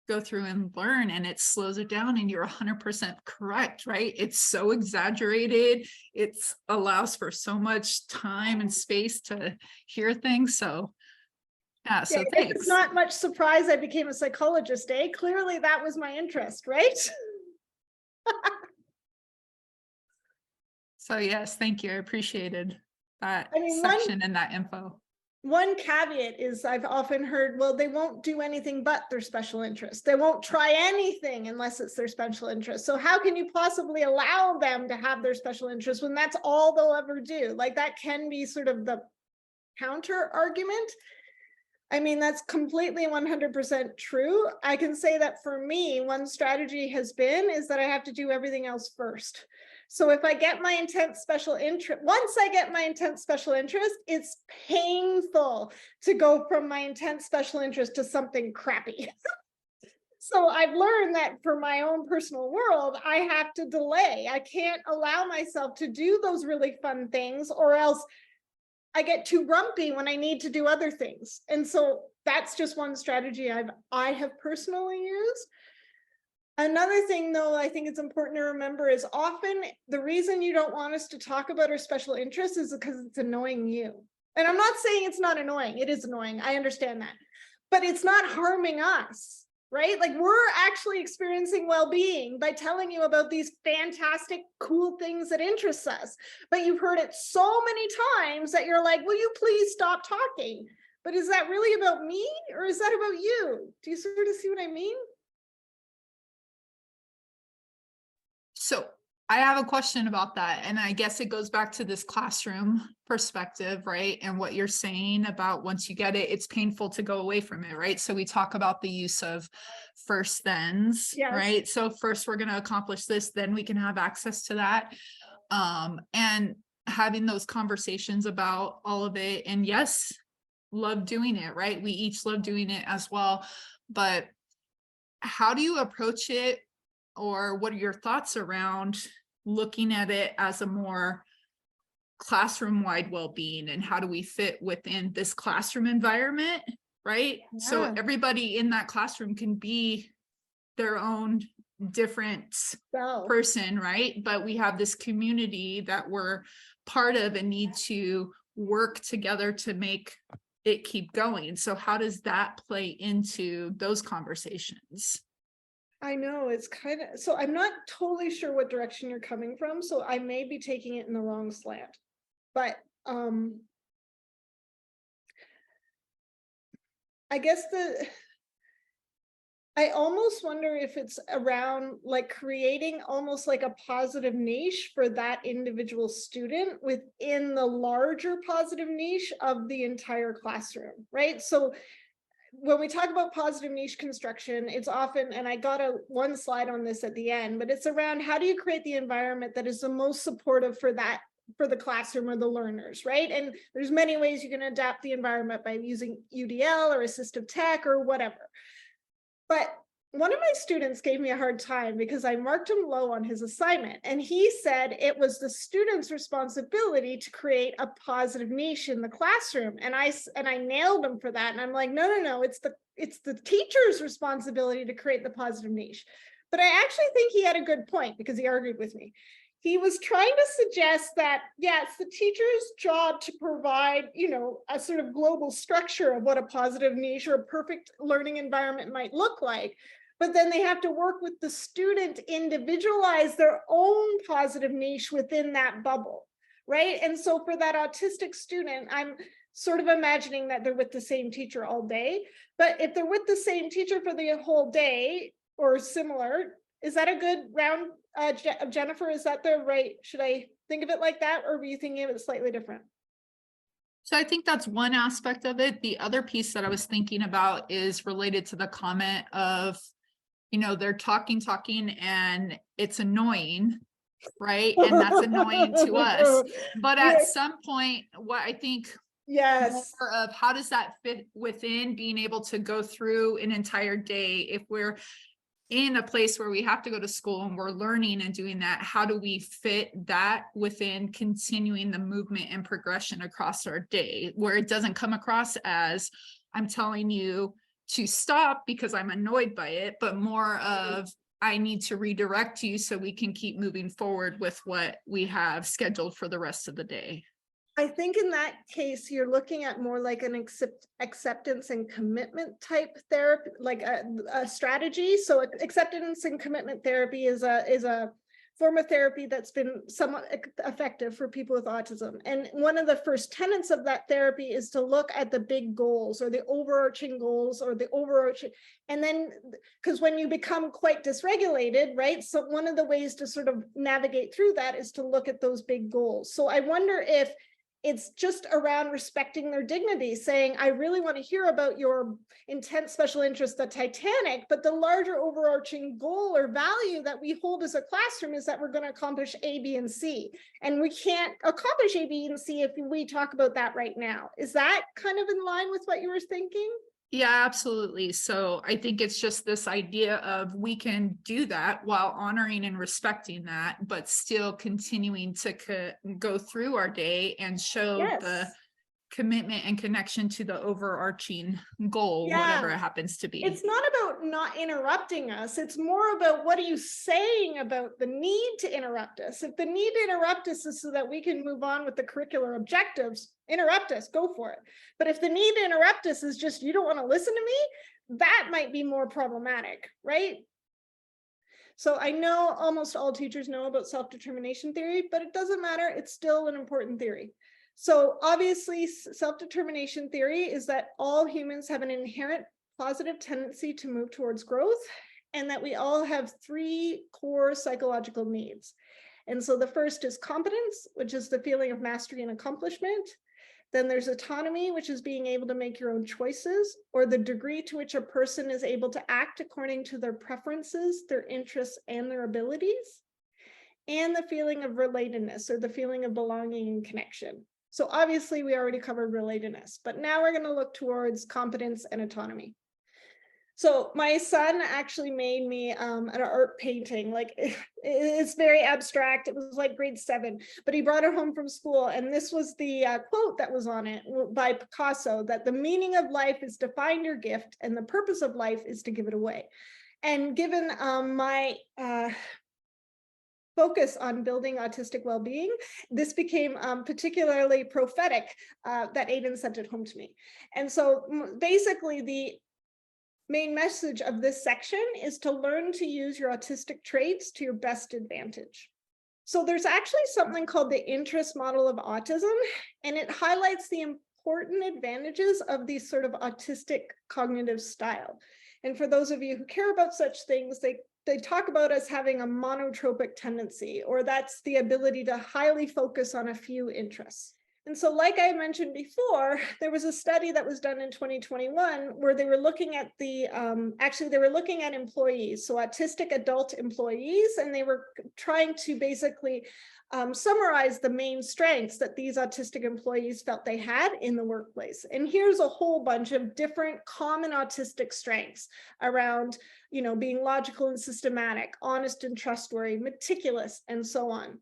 go through and learn, and it slows it down, and you're 100% correct, right? It's so exaggerated. It allows for so much time and space to hear things. So yeah, so thanks. It's not much surprise I became a psychologist, eh? Clearly that was my interest, right? So yes, thank you. I appreciated that section and that info. One caveat is I've often heard, well, they won't do anything but their special interest. They won't try anything unless it's their special interest. So how can you possibly allow them to have their special interest when that's all they'll ever do? Like, that can be sort of the counter argument. I mean, that's completely 100% true. I can say that for me, one strategy has been is that I have to do everything else first. So if I get my intense special interest, once I get my intense special interest, it's painful to go from my intense special interest to something crappy. So I've learned that for my own personal world, I have to delay. I can't allow myself to do those really fun things, or else I get too grumpy when I need to do other things. And so that's just one strategy I have personally used. Another thing, though, I think it's important to remember is often the reason you don't want us to talk about our special interests is because it's annoying you. And I'm not saying it's not annoying. It is annoying. I understand that. But it's not harming us, right? Like, we're actually experiencing well-being by telling you about these fantastic, cool things that interest us. But you've heard it so many times that you're like, will you please stop talking? But is that really about me, or is that about you? Do you sort of see what I mean? So I have a question about that. And I guess it goes back to this classroom perspective, right? And what you're saying about once you get it, it's painful to go away from it, right? So we talk about the use of first thens, Yes. right? So first we're going to accomplish this, then we can have access to that. And having those conversations about all of it. And yes, love doing it, right? We each love doing it as well. But how do you approach it? Or what are your thoughts around looking at it as a more classroom-wide well-being, and how do we fit within this classroom environment, right? Yeah. So everybody in that classroom can be their own different person, right? But we have this community that we're part of and need to work together to make it keep going. So how does that play into those conversations? I know it's kind of, so I'm not totally sure what direction you're coming from, so I may be taking it in the wrong slant, but I guess I almost wonder if it's around like creating almost like a positive niche for that individual student within the larger positive niche of the entire classroom, right? So when we talk about positive niche construction, it's often, and I got one slide on this at the end, but it's around how do you create the environment that is the most supportive for the classroom or the learners, right? And there's many ways you can adapt the environment by using UDL or assistive tech or whatever. But one of my students gave me a hard time because I marked him low on his assignment, and he said it was the student's responsibility to create a positive niche in the classroom. And I nailed him for that. And I'm like, no, it's the teacher's responsibility to create the positive niche. But I actually think he had a good point because he argued with me. He was trying to suggest that, yeah, it's the teacher's job to provide, a sort of global structure of what a positive niche or a perfect learning environment might look like. But then they have to work with the student, individualize their own positive niche within that bubble, right? And so for that autistic student, I'm sort of imagining that they're with the same teacher all day. But if they're with the same teacher for the whole day or similar, is that a good round, Jennifer? Is that the right? Should I think of it like that, or were you thinking of it slightly different? So I think that's one aspect of it. The other piece that I was thinking about is related to the comment of, they're talking, and it's annoying, right? And that's annoying to us. But at some point, what I think yes, more of how does that fit within being able to go through an entire day if we're in a place where we have to go to school and we're learning and doing that, how do we fit that within continuing the movement and progression across our day where it doesn't come across as I'm telling you to stop because I'm annoyed by it, but more of I need to redirect you so we can keep moving forward with what we have scheduled for the rest of the day. I think in that case, you're looking at more like an acceptance and commitment type therapy, like a strategy. So acceptance and commitment therapy is a form of therapy that's been somewhat effective for people with autism. And one of the first tenets of that therapy is to look at the big goals or the overarching goals or the overarching, and then because when you become quite dysregulated, right? So one of the ways to sort of navigate through that is to look at those big goals. So I wonder if it's just around respecting their dignity, saying, I really want to hear about your intense special interest, the Titanic, but the larger overarching goal or value that we hold as a classroom is that we're going to accomplish A, B, and C. And we can't accomplish A, B, and C if we talk about that right now. Is that kind of in line with what you were thinking? Yeah, absolutely. So I think it's just this idea of we can do that while honoring and respecting that, but still continuing to go through our day and show the commitment and connection to the overarching goal, whatever it happens to be. It's not about not interrupting us. It's more about what are you saying about the need to interrupt us. If the need to interrupt us is so that we can move on with the curricular objectives, interrupt us, go for it. But if the need to interrupt us is just, you don't want to listen to me, that might be more problematic, right? So I know almost all teachers know about self-determination theory, but it doesn't matter. It's still an important theory. So obviously, self-determination theory is that all humans have an inherent positive tendency to move towards growth, and that we all have three core psychological needs. And so the first is competence, which is the feeling of mastery and accomplishment. Then there's autonomy, which is being able to make your own choices, or the degree to which a person is able to act according to their preferences, their interests, and their abilities. And the feeling of relatedness, or the feeling of belonging and connection. So obviously we already covered relatedness, but now we're going to look towards competence and autonomy. So my son actually made me an art painting, like it's very abstract. It was like grade 7, but he brought it home from school. And this was the quote that was on it by Picasso, that the meaning of life is to find your gift and the purpose of life is to give it away. And given my focus on building autistic well-being, this became particularly prophetic that Aiden sent it home to me. And so basically the main message of this section is to learn to use your autistic traits to your best advantage. So there's actually something called the interest model of autism, and it highlights the important advantages of these sort of autistic cognitive style. And for those of you who care about such things, they talk about us having a monotropic tendency, or that's the ability to highly focus on a few interests. And so like I mentioned before, there was a study that was done in 2021 where they were looking at they were looking at employees, so autistic adult employees, and they were trying to basically summarize the main strengths that these autistic employees felt they had in the workplace. And here's a whole bunch of different common autistic strengths around, being logical and systematic, honest and trustworthy, meticulous, and so on.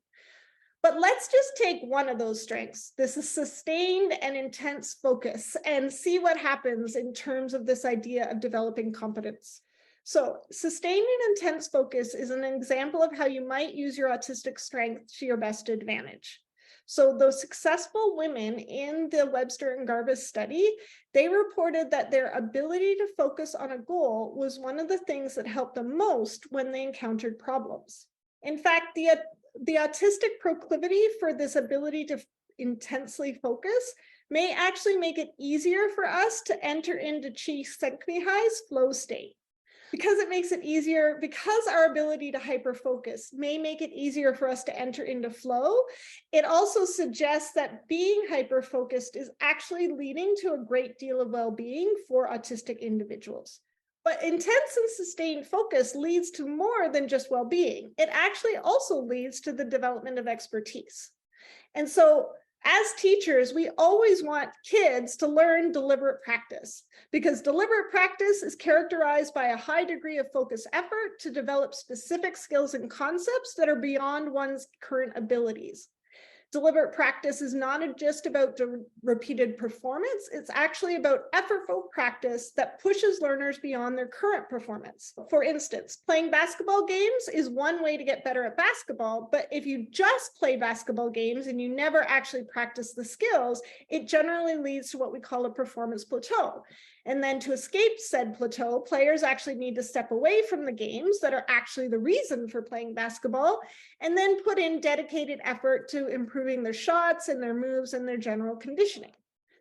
But let's just take one of those strengths. This is sustained and intense focus, and see what happens in terms of this idea of developing competence. So sustained and intense focus is an example of how you might use your autistic strength to your best advantage. So those successful women in the Webster and Garbus study, they reported that their ability to focus on a goal was one of the things that helped them most when they encountered problems. In fact, the autistic proclivity for this ability to intensely focus may actually make it easier for us to enter into Csikszentmihalyi's flow state. Because it makes it easier, because our ability to hyperfocus may make it easier for us to enter into flow, it also suggests that being hyperfocused is actually leading to a great deal of well-being for autistic individuals. But intense and sustained focus leads to more than just well-being. It actually also leads to the development of expertise. And so as teachers, we always want kids to learn deliberate practice, because deliberate practice is characterized by a high degree of focused effort to develop specific skills and concepts that are beyond one's current abilities. Deliberate practice is not just about repeated performance, it's actually about effortful practice that pushes learners beyond their current performance. For instance, playing basketball games is one way to get better at basketball, but if you just play basketball games and you never actually practice the skills, it generally leads to what we call a performance plateau. And then to escape said plateau, players actually need to step away from the games that are actually the reason for playing basketball, and then put in dedicated effort to improving their shots and their moves and their general conditioning.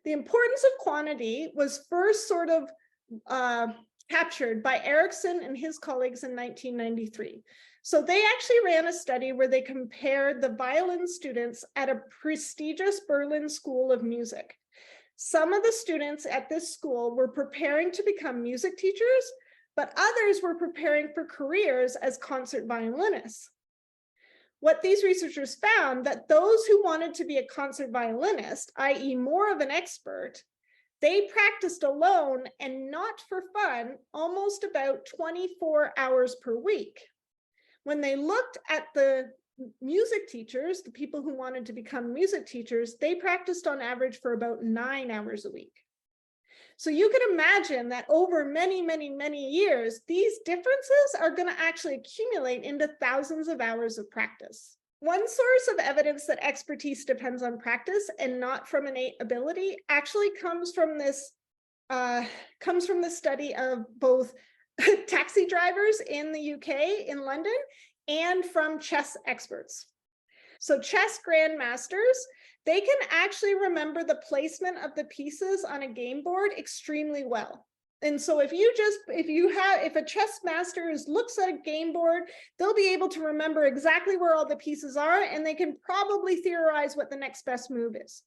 The importance of quantity was first sort of captured by Erickson and his colleagues in 1993. So they actually ran a study where they compared the violin students at a prestigious Berlin School of Music. Some of the students at this school were preparing to become music teachers, but others were preparing for careers as concert violinists. What these researchers found that those who wanted to be a concert violinist, i.e. more of an expert, they practiced alone and not for fun almost about 24 hours per week. When they looked at the music teachers, the people who wanted to become music teachers, they practiced on average for about 9 hours a week. So you can imagine that over many, many, many years, these differences are going to actually accumulate into thousands of hours of practice. One source of evidence that expertise depends on practice and not from innate ability actually comes from this study of both taxi drivers in the UK, in London, and from chess experts. So chess grandmasters, they can actually remember the placement of the pieces on a game board extremely well. And so if a chess master looks at a game board, they'll be able to remember exactly where all the pieces are, and they can probably theorize what the next best move is.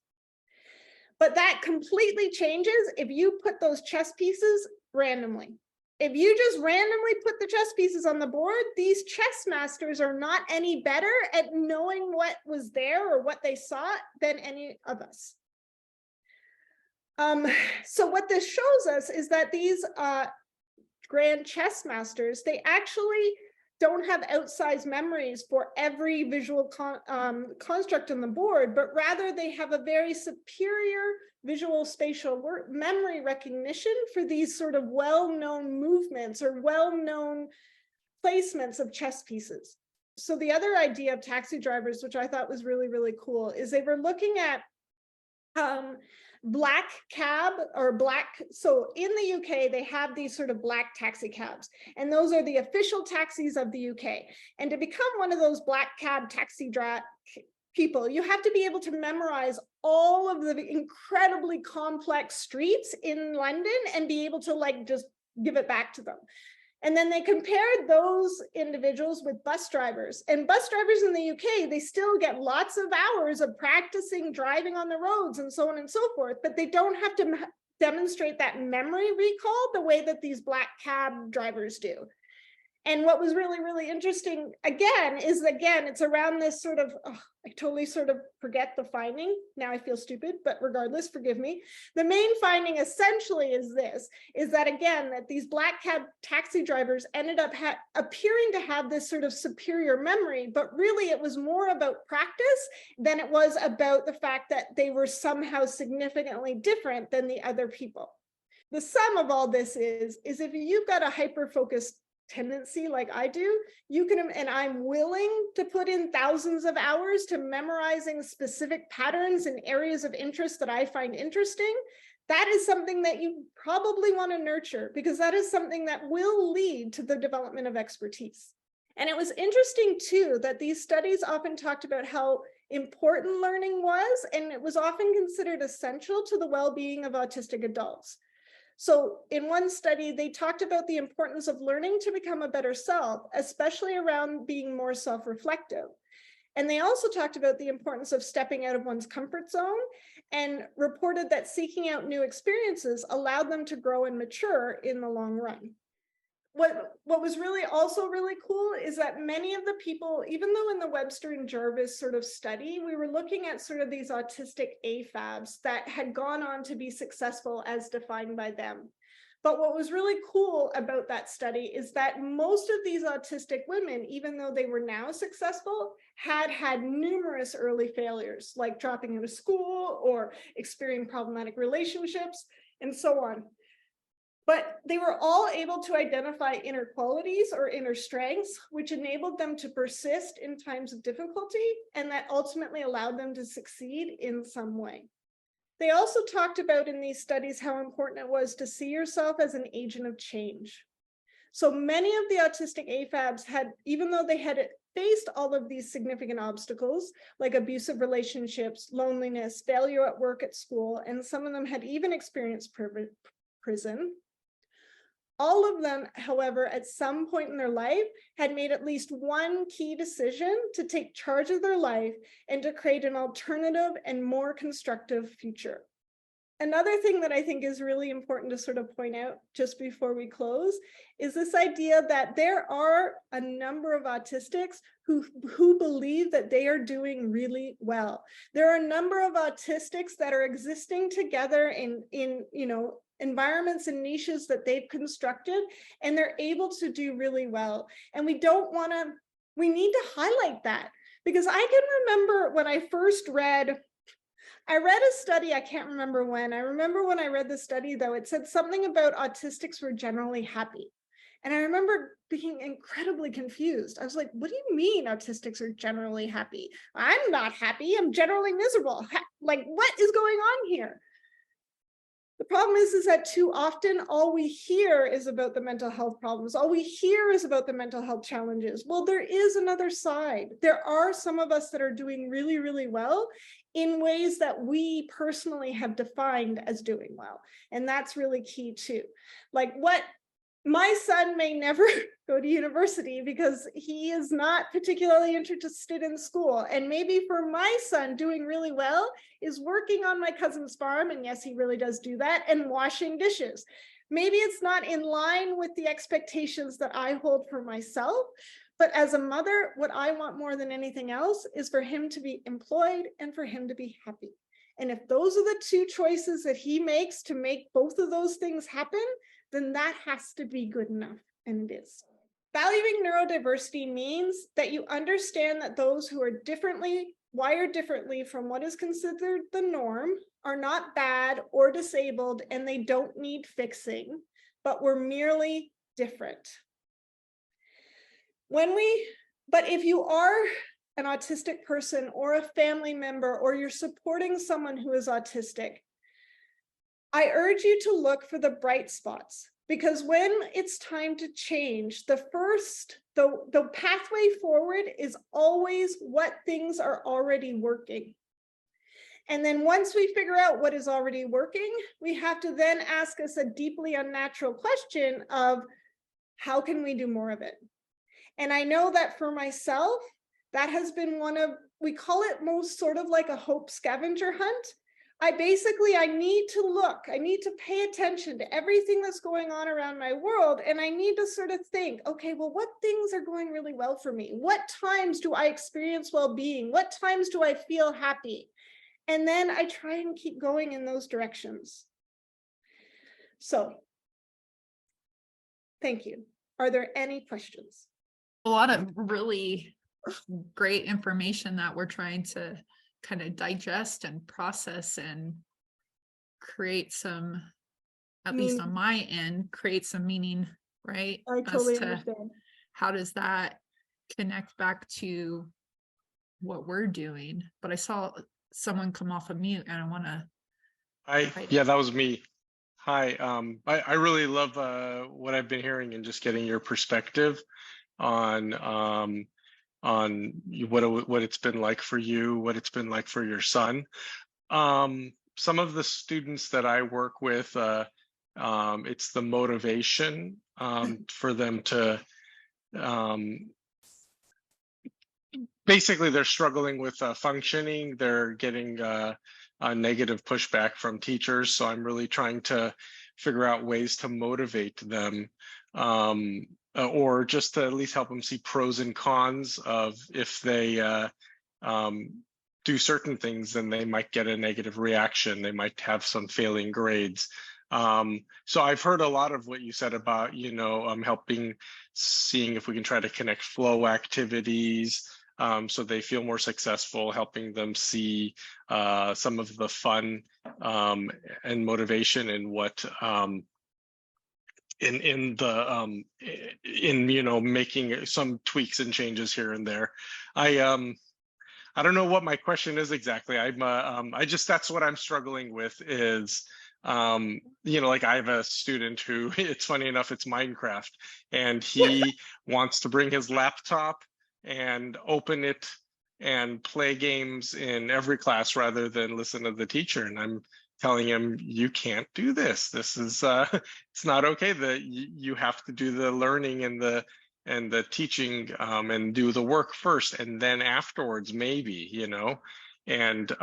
But that completely changes if you put those chess pieces randomly. If you just randomly put the chess pieces on the board, these chess masters are not any better at knowing what was there or what they saw than any of us. So what this shows us is that these grand chess masters, they actually don't have outsized memories for every visual construct on the board, but rather they have a very superior visual spatial memory recognition for these sort of well-known movements or well-known placements of chess pieces. So the other idea of taxi drivers, which I thought was really, really cool, is they were looking at black cab or black. So in the UK, they have these sort of black taxi cabs, and those are the official taxis of the UK. And to become one of those black cab taxi people, you have to be able to memorize all of the incredibly complex streets in London and be able to just give it back to them. And then they compared those individuals with bus drivers. And bus drivers in the UK, they still get lots of hours of practicing driving on the roads and so on and so forth, but they don't have to demonstrate that memory recall the way that these black cab drivers do. And what was really, really interesting, is it's around this sort of, I totally sort of forget the finding. Now I feel stupid, but regardless, forgive me. The main finding essentially is that these black cab taxi drivers ended up appearing to have this sort of superior memory, but really it was more about practice than it was about the fact that they were somehow significantly different than the other people. The sum of all this is if you've got a hyper-focused tendency like I do, you can, and I'm willing to put in thousands of hours to memorizing specific patterns and areas of interest that I find interesting. That is something that you probably want to nurture, because that is something that will lead to the development of expertise. And it was interesting too, that these studies often talked about how important learning was, and it was often considered essential to the well-being of autistic adults. So in one study, they talked about the importance of learning to become a better self, especially around being more self-reflective. And they also talked about the importance of stepping out of one's comfort zone, and reported that seeking out new experiences allowed them to grow and mature in the long run. What was really also really cool is that many of the people, even though in the Webster and Jarvis sort of study, we were looking at sort of these autistic AFABs that had gone on to be successful as defined by them. But what was really cool about that study is that most of these autistic women, even though they were now successful, had had numerous early failures, like dropping out of school or experiencing problematic relationships and so on. But they were all able to identify inner qualities or inner strengths, which enabled them to persist in times of difficulty, and that ultimately allowed them to succeed in some way. They also talked about in these studies how important it was to see yourself as an agent of change. So many of the autistic AFABs had, even though they had faced all of these significant obstacles, like abusive relationships, loneliness, failure at work, at school, and some of them had even experienced prison. All of them, however, at some point in their life had made at least one key decision to take charge of their life and to create an alternative and more constructive future. Another thing that I think is really important to sort of point out just before we close is this idea that there are a number of autistics who believe that they are doing really well. There are a number of autistics that are existing together in environments and niches that they've constructed, and they're able to do really well. And we need to highlight that, because I can remember when I first read a study, I can't remember when. I remember when I read the study, though, it said something about autistics were generally happy. And I remember being incredibly confused. I was like, what do you mean autistics are generally happy? I'm not happy. I'm generally miserable. Like, what is going on here? The problem is that too often all we hear is about the mental health problems. All we hear is about the mental health challenges. Well, there is another side. There are some of us that are doing really, really well in ways that we personally have defined as doing well. And that's really key too. Like, what my son may never go to university because he is not particularly interested in school. And maybe for my son, doing really well is working on my cousin's farm. And yes, he really does do that, and washing dishes. Maybe it's not in line with the expectations that I hold for myself. But as a mother, what I want more than anything else is for him to be employed and for him to be happy. And if those are the two choices that he makes to make both of those things happen, then that has to be good enough, and it is. Valuing neurodiversity means that you understand that those who are wired differently from what is considered the norm are not bad or disabled, and they don't need fixing, but we're merely different. But if you are an autistic person or a family member, or you're supporting someone who is autistic, I urge you to look for the bright spots, because when it's time to change, the pathway forward is always what things are already working. And then once we figure out what is already working, we have to then ask us a deeply unnatural question of how can we do more of it? And I know that for myself, that has been we call it most sort of like a hope scavenger hunt. I need to look, I need to pay attention to everything that's going on around my world. And I need to sort of think, okay, well, what things are going really well for me? What times do I experience well-being? What times do I feel happy? And then I try and keep going in those directions. So, thank you. Are there any questions? A lot of really great information that we're trying to kind of digest and process and create some, at least on my end, create some meaning right? I As totally to understand. how does that connect back to what we're doing? But I saw someone come off of mute and I want to invite Yeah, them. that was me. Hi. I really love what I've been hearing and just getting your perspective on what it's been like for you, what it's been like for your son. Some of the students that I work with, it's the motivation for them to um, basically they're struggling with functioning. They're getting a negative pushback from teachers. So I'm really trying to figure out ways to motivate them, or just to at least help them see pros and cons of if they um, do certain things, then they might get a negative reaction. They might have some failing grades. So I've heard a lot of what you said about, helping, seeing if we can try to connect flow activities, so they feel more successful, helping them see some of the fun and motivation in what in making some tweaks and changes here and there. I don't know what my question is exactly. I just, that's what I'm struggling with is, like I have a student who, it's funny enough, it's Minecraft, and he wants to bring his laptop and open it and play games in every class rather than listen to the teacher. And I'm telling him, you can't do this. This is, it's not okay that you have to do the learning and the teaching, and do the work first, and then afterwards, maybe, and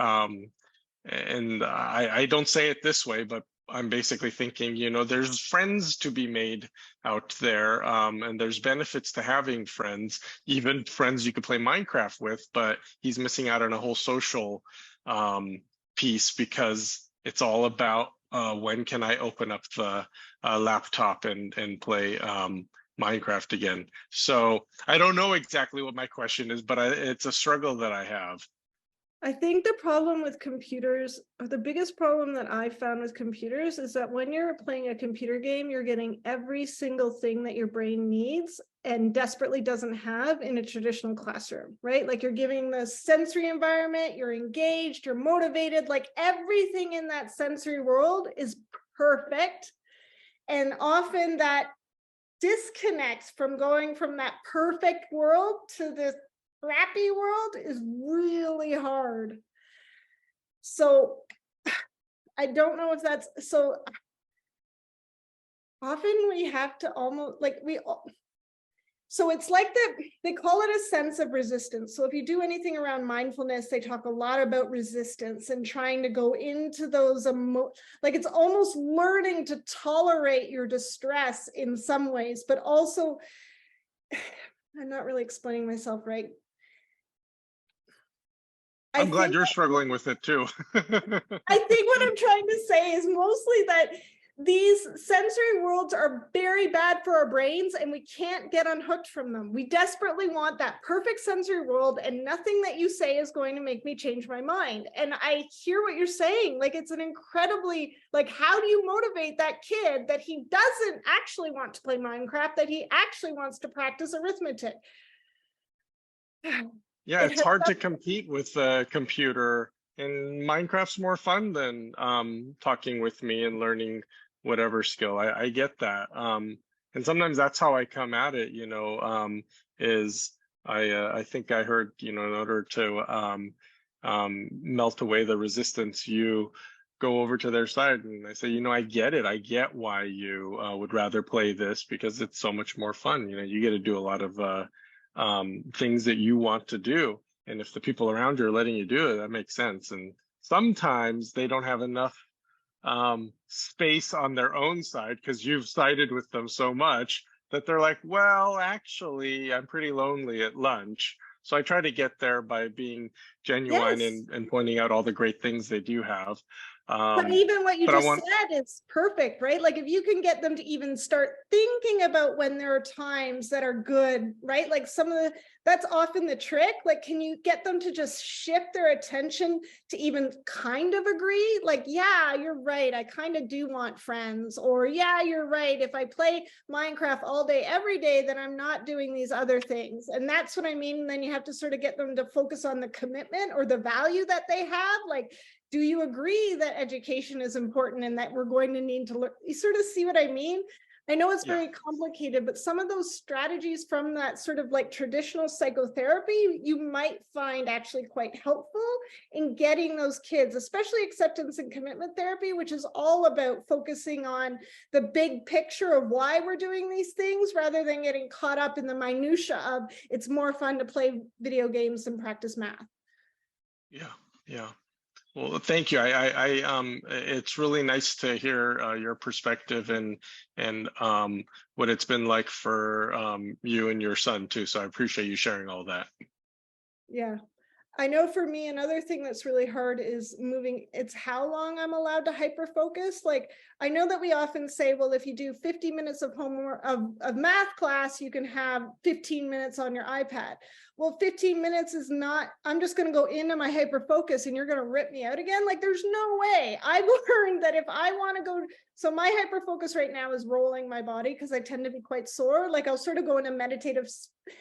I don't say it this way, but I'm basically thinking, there's friends to be made out there, and there's benefits to having friends, even friends you could play Minecraft with, but he's missing out on a whole social piece because it's all about when can I open up the laptop and play Minecraft again. So I don't know exactly what my question is, but it's a struggle that I have. I think the problem with computers, or the biggest problem that I found with computers, is that when you're playing a computer game, you're getting every single thing that your brain needs and desperately doesn't have in a traditional classroom, right? Like you're giving the sensory environment, you're engaged, you're motivated, like everything in that sensory world is perfect. And often that disconnects from going from that perfect world to this crappy world is really hard. So I don't know if that's, so often we have to almost like so it's like that they call it a sense of resistance. So if you do anything around mindfulness, they talk a lot about resistance and trying to go into those like it's almost learning to tolerate your distress in some ways, but also I'm not really explaining myself right. I'm glad you're struggling with it too. I think what I'm trying to say is mostly that these sensory worlds are very bad for our brains and we can't get unhooked from them. We desperately want that perfect sensory world, and nothing that you say is going to make me change my mind. And I hear what you're saying. Like, it's an incredibly, like, how do you motivate that kid that he doesn't actually want to play Minecraft, that he actually wants to practice arithmetic? Yeah, it's hard to compete with a computer, and Minecraft's more fun than talking with me and learning whatever skill. I get that. And sometimes that's how I come at it, is I think I heard, in order to melt away the resistance, you go over to their side, and I say, I get it. I get why you would rather play this because it's so much more fun. You get to do a lot of things that you want to do. And if the people around you are letting you do it, that makes sense. And sometimes they don't have enough space on their own side because you've sided with them so much that they're like, well, actually, I'm pretty lonely at lunch. So I try to get there by being genuine Yes. and pointing out all the great things they do have. But even what you but I just want, said is perfect, right? Like if you can get them to even start thinking about when there are times that are good, right? Like that's often the trick. Like, can you get them to just shift their attention to even kind of agree? Like, yeah, you're right. I kind of do want friends. Or yeah, you're right. If I play Minecraft all day, every day, then I'm not doing these other things. And that's what I mean. Then you have to sort of get them to focus on the commitment or the value that they have. Like, do you agree that education is important and that we're going to need to learn? You sort of see what I mean? I know it's yeah. very complicated, but some of those strategies from that sort of like traditional psychotherapy, you might find actually quite helpful in getting those kids, especially acceptance and commitment therapy, which is all about focusing on the big picture of why we're doing these things rather than getting caught up in the minutia of it's more fun to play video games than practice math. Yeah, yeah. Well, thank you. It's really nice to hear your perspective and what it's been like for you and your son too. So I appreciate you sharing all that. Yeah. I know for me, another thing that's really hard is it's how long I'm allowed to hyper focus. Like, I know that we often say, well, if you do 50 minutes of homework of math class, you can have 15 minutes on your iPad. Well, 15 minutes is not, I'm just going to go into my hyper focus and you're going to rip me out again. Like, there's no way. I've learned that if I want to go, so my hyper focus right now is rolling my body because I tend to be quite sore. Like, I'll sort of go into meditative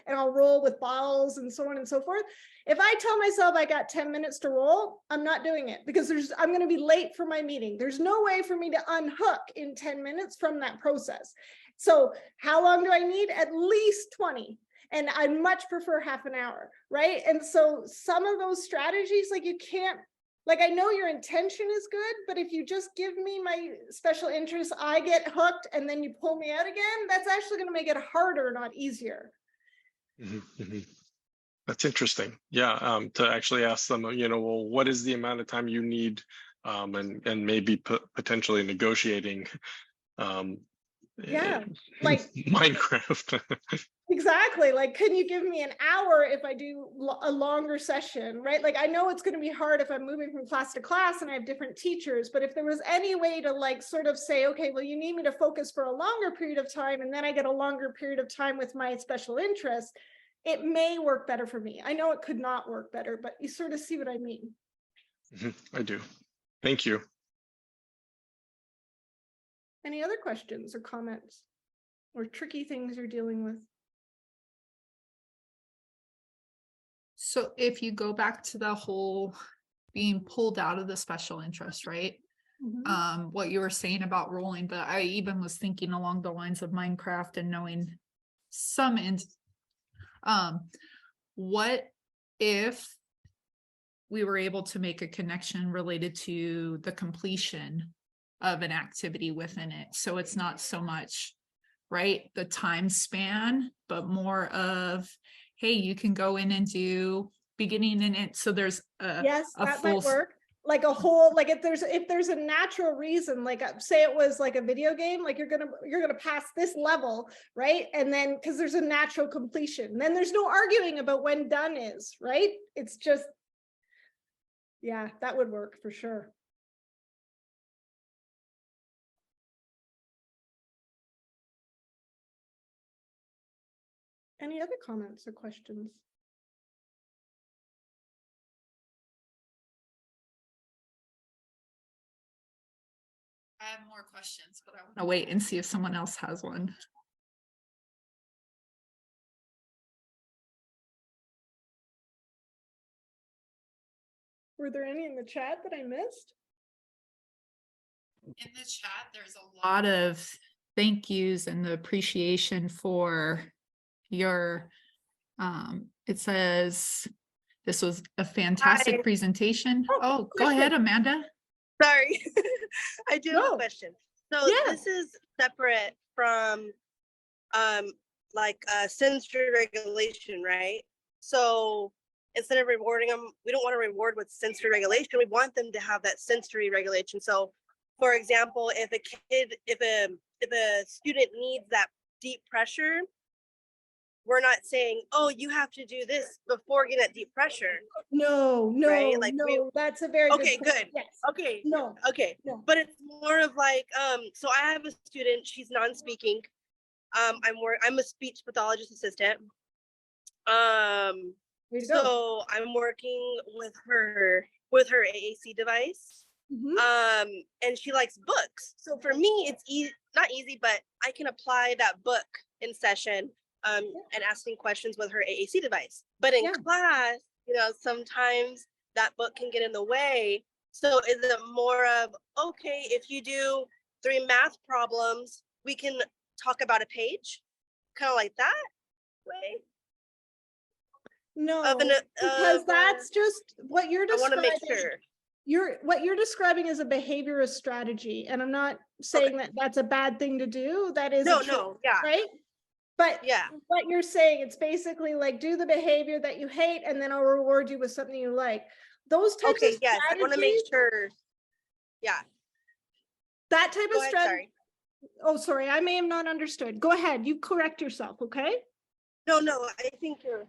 and I'll roll with balls and so on and so forth. If I tell myself I got 10 minutes to roll, I'm not doing it because I'm going to be late for my meeting. There's no way for me to unhook in 10 minutes from that process. So how long do I need? At least 20. And I much prefer half an hour, right? And so some of those strategies, like you can't, like I know your intention is good, but if you just give me my special interest, I get hooked and then you pull me out again, that's actually going to make it harder, not easier. Mm-hmm, mm-hmm. That's interesting. Yeah, to actually ask them, well, what is the amount of time you need, and maybe potentially negotiating, yeah, like Minecraft. exactly. Like, can you give me an hour if I do a longer session, right? Like, I know it's going to be hard if I'm moving from class to class and I have different teachers, but if there was any way to like sort of say, okay, well, you need me to focus for a longer period of time, and then I get a longer period of time with my special interest, it may work better for me. I know it could not work better, but you sort of see what I mean. I do. Thank you. Any other questions or comments or tricky things you're dealing with? So if you go back to the whole being pulled out of the special interest, right? Mm-hmm. What you were saying about rolling, but I even was thinking along the lines of Minecraft and knowing some what if we were able to make a connection related to the completion of an activity within it? So it's not so much, right, the time span, but more of, hey, you can go in and do beginning and it. So there's yes, a that full might work. Like a whole, like if there's a natural reason, like say it was like a video game, like you're gonna pass this level, right? And then because there's a natural completion, then there's no arguing about when done is, right? It's just, yeah, that would work for sure. Any other comments or questions? I have more questions, but I want to wait and see if someone else has one. Were there any in the chat that I missed? In the chat, there's a lot of thank yous and the appreciation for your, it says, this was a fantastic Hi. presentation. Oh, go question. ahead, Amanda. Sorry, I do have No. a question. So Yeah. this is separate from like sensory regulation, right? So instead of rewarding them, we don't want to reward with sensory regulation. We want them to have that sensory regulation. So for example, if a student needs that deep pressure, we're not saying, oh, you have to do this before getting that deep pressure. No, Right? no, Like no, that's a very okay, good point. good. Yes. Okay. No, Okay. no. But it's more of like, so I have a student, she's non-speaking. I'm a speech pathologist assistant. There you go. So I'm working with her AAC device. And she likes books. So for me, it's not easy, but I can apply that book in session and asking questions with her AAC device. But in class, you know, sometimes that book can get in the way. So is it more of, okay, if you do 3 math problems, we can talk about a page, kind of like that way? No, because that's just what you're I want to describing. make sure. What you're describing is a behaviorist strategy, and I'm not saying that that's a bad thing to do. That is right. But what you're saying, it's basically like, do the behavior that you hate, and then I'll reward you with something you like. Those types of strategies. I want to make sure. Yeah. That type of strategy. Sorry. Oh, sorry, I may have not understood. Go ahead. You correct yourself, okay? No, I think you're.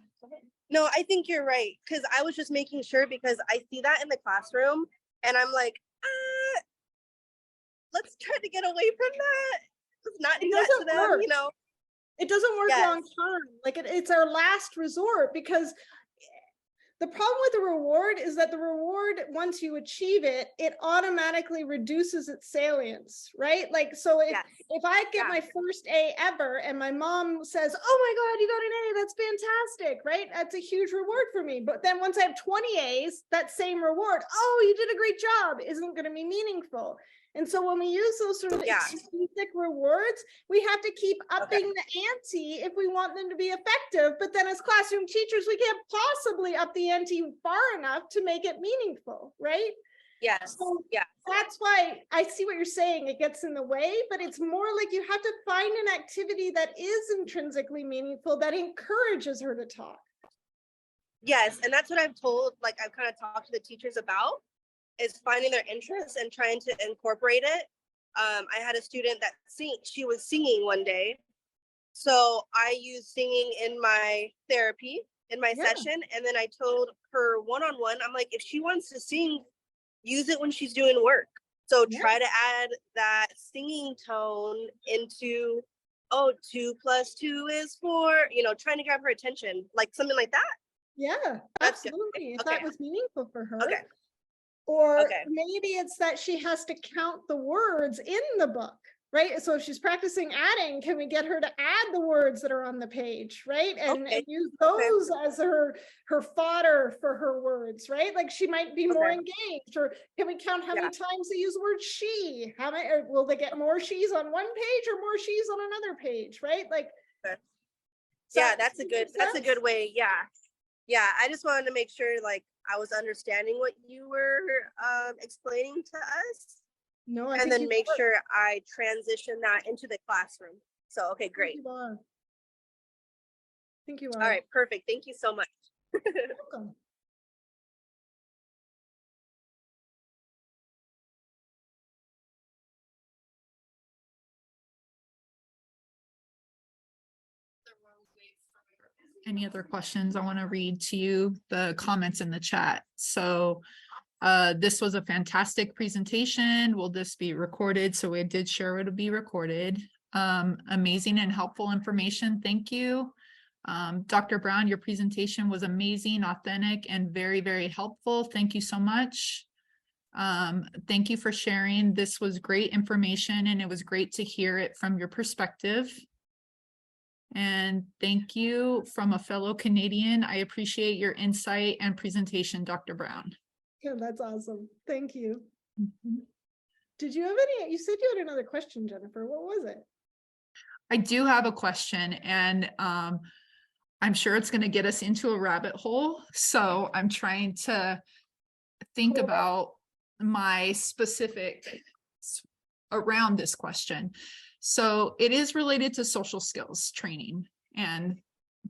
No, I think you're right, because I was just making sure, because I see that in the classroom and I'm like, let's try to get away from that. Let's not do that to them, you know. It doesn't work long term. Like it's our last resort, because the problem with the reward is that the reward, once you achieve it, it automatically reduces its salience, right? Like, so if I get my first A ever and my mom says, oh my God, you got an A, that's fantastic, right? That's a huge reward for me. But then once I have 20 A's, that same reward, oh, you did a great job, isn't going to be meaningful. And so when we use those sort of extrinsic rewards, we have to keep upping the ante if we want them to be effective. But then as classroom teachers, we can't possibly up the ante far enough to make it meaningful, right? Yes. So that's why I see what you're saying. It gets in the way, but it's more like you have to find an activity that is intrinsically meaningful, that encourages her to talk. Yes, and that's what I've kind of talked to the teachers about, is finding their interests and trying to incorporate it. I had a student that she was singing one day. So I used singing in my therapy, in my session. And then I told her one-on-one, I'm like, if she wants to sing, use it when she's doing work. So try to add that singing tone into, 2 + 2 is 4, you know, trying to grab her attention, like something like that. Yeah, absolutely. If that was meaningful for her. Or maybe it's that she has to count the words in the book, right? So if she's practicing adding, can we get her to add the words that are on the page, right? And use those as her fodder for her words, right? Like she might be more engaged. Or can we count how many times they use the word she? How many, or will they get more she's on one page or more she's on another page, right? Like that's a good way. I just wanted to make sure like I was understanding what you were explaining to us. And then make sure I transition that into the classroom. So, okay, great. I think you are. All right, perfect. Thank you so much. Welcome. Any other questions? I want to read to you the comments in the chat. So this was a fantastic presentation. Will this be recorded? So we did share it'll be recorded. Amazing and helpful information. Thank you. Dr. Brown, your presentation was amazing, authentic, and very, very helpful. Thank you so much. Thank you for sharing. This was great information, and it was great to hear it from your perspective. And thank you from a fellow Canadian. I appreciate your insight and presentation, Dr. Brown. Yeah, that's awesome. Thank you. Did you have any, you said you had another question, Jennifer. What was it? I do have a question, and I'm sure it's going to get us into a rabbit hole. So I'm trying to think about my specific around this question. So it is related to social skills training and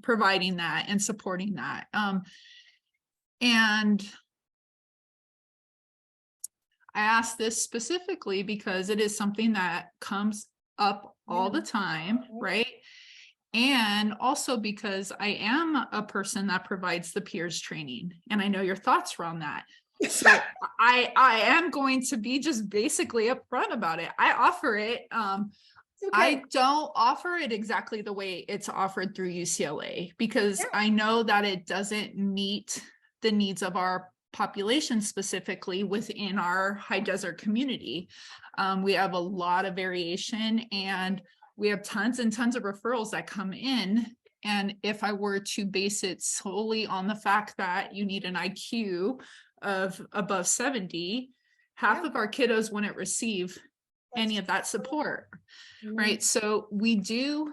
providing that and supporting that. And I asked this specifically because it is something that comes up all the time, right? And also because I am a person that provides the peers training, and I know your thoughts around that. So I am going to be just basically upfront about it. I offer it. I don't offer it exactly the way it's offered through UCLA, because I know that it doesn't meet the needs of our population, specifically within our high desert community. We have a lot of variation, and we have tons and tons of referrals that come in. And if I were to base it solely on the fact that you need an IQ of above 70, half of our kiddos wouldn't receive any of that support, right? So we do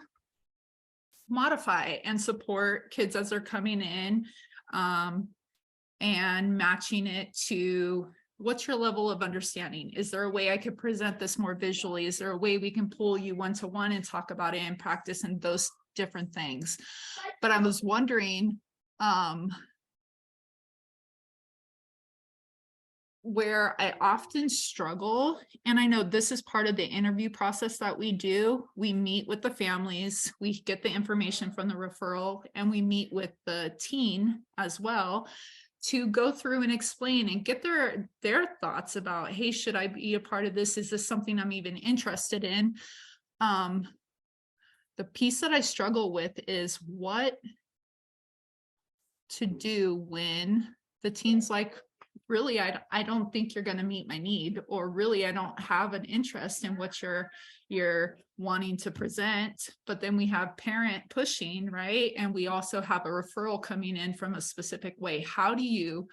modify and support kids as they're coming in, and matching it to what's your level of understanding? Is there a way I could present this more visually? Is there a way we can pull you one-to-one and talk about it in practice and those different things? But I was wondering, where I often struggle, and I know this is part of the interview process that we do. We meet with the families, we get the information from the referral, and we meet with the teen as well to go through and explain and get their thoughts about, hey, should I be a part of this? Is this something I'm even interested in? The piece that I struggle with is what to do when the teen's like, really, I don't think you're going to meet my need, or really, I don't have an interest in what you're wanting to present. But then we have parent pushing, right? And we also have a referral coming in from a specific way. How do you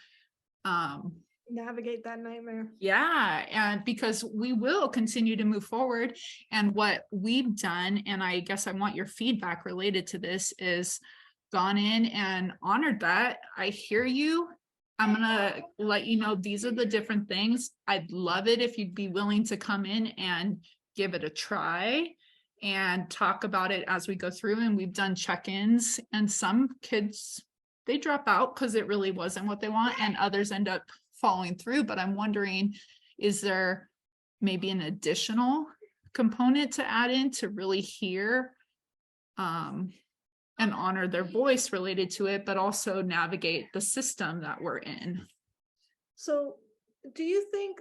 navigate that nightmare? Yeah, and because we will continue to move forward. And what we've done, and I guess I want your feedback related to this, is gone in and honored that. I hear you. I'm going to let you know these are the different things. I'd love it if you'd be willing to come in and give it a try and talk about it as we go through. And we've done check-ins, and some kids, they drop out because it really wasn't what they want, and others end up following through. But I'm wondering, is there maybe an additional component to add in to really hear and honor their voice related to it, but also navigate the system that we're in? So do you think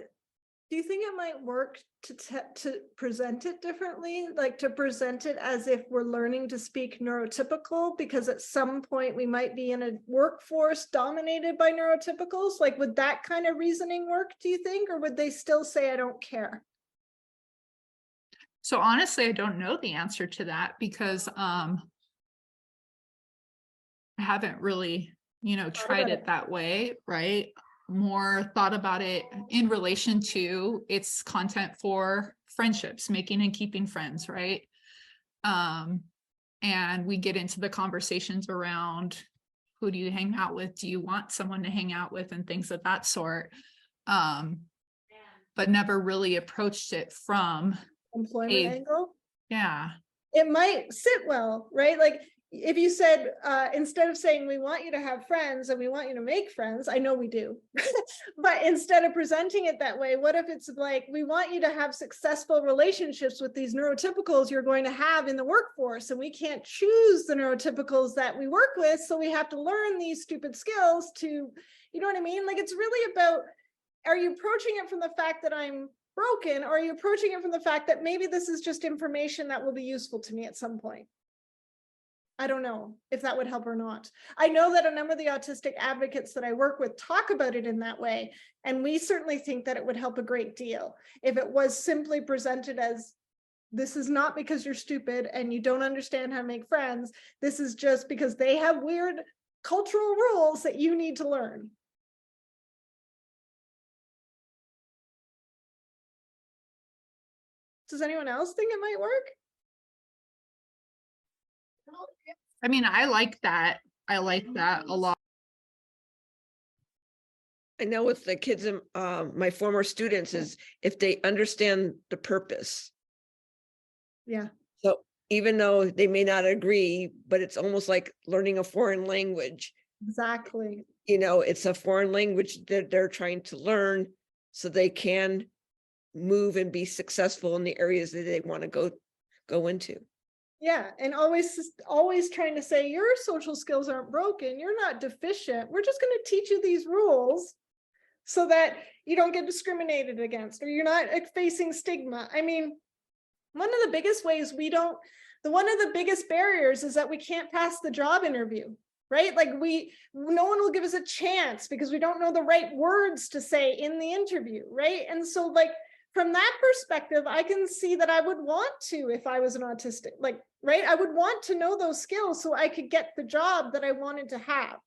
it might work to present it differently, like to present it as if we're learning to speak neurotypical, because at some point we might be in a workforce dominated by neurotypicals? Like, would that kind of reasoning work, do you think, or would they still say, I don't care? So honestly, I don't know the answer to that, because I haven't really, tried it that way, right? More thought about it in relation to its content for friendships, making and keeping friends, right? And we get into the conversations around, who do you hang out with? Do you want someone to hang out with, and things of that sort. But never really approached it from employment angle. Yeah. It might sit well, right? Like, if you said, instead of saying, we want you to have friends and we want you to make friends, I know we do, but instead of presenting it that way, what if it's like, we want you to have successful relationships with these neurotypicals you're going to have in the workforce, and we can't choose the neurotypicals that we work with, so we have to learn these stupid skills to, you know what I mean? Like, it's really about, are you approaching it from the fact that I'm broken, or are you approaching it from the fact that maybe this is just information that will be useful to me at some point? I don't know if that would help or not. I know that a number of the autistic advocates that I work with talk about it in that way, and we certainly think that it would help a great deal if it was simply presented as, this is not because you're stupid and you don't understand how to make friends. This is just because they have weird cultural rules that you need to learn. Does anyone else think it might work? I mean, I like that. I like that a lot. I know with the kids, my former students, is if they understand the purpose. Yeah. So even though they may not agree, but it's almost like learning a foreign language. Exactly. It's a foreign language that they're trying to learn so they can move and be successful in the areas that they want to go into. Yeah, and always trying to say your social skills aren't broken, you're not deficient. We're just going to teach you these rules so that you don't get discriminated against or you're not facing stigma. I mean, one of the biggest ways one of the biggest barriers is that we can't pass the job interview, right? Like no one will give us a chance because we don't know the right words to say in the interview, right? And so like, from that perspective, I can see that I would want to, if I was an autistic, like, right? I would want to know those skills so I could get the job that I wanted to have.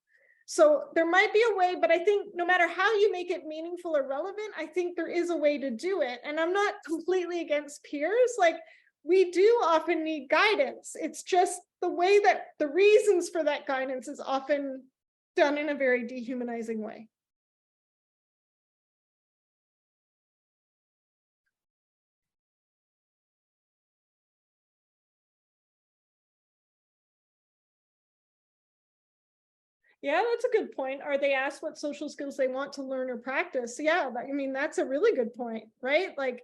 So there might be a way, but I think no matter how you make it meaningful or relevant, I think there is a way to do it. And I'm not completely against peers. Like, we do often need guidance. It's just the way that the reasons for that guidance is often done in a very dehumanizing way. Yeah, that's a good point. Are they asked what social skills they want to learn or practice? Yeah, I mean, that's a really good point, right? Like,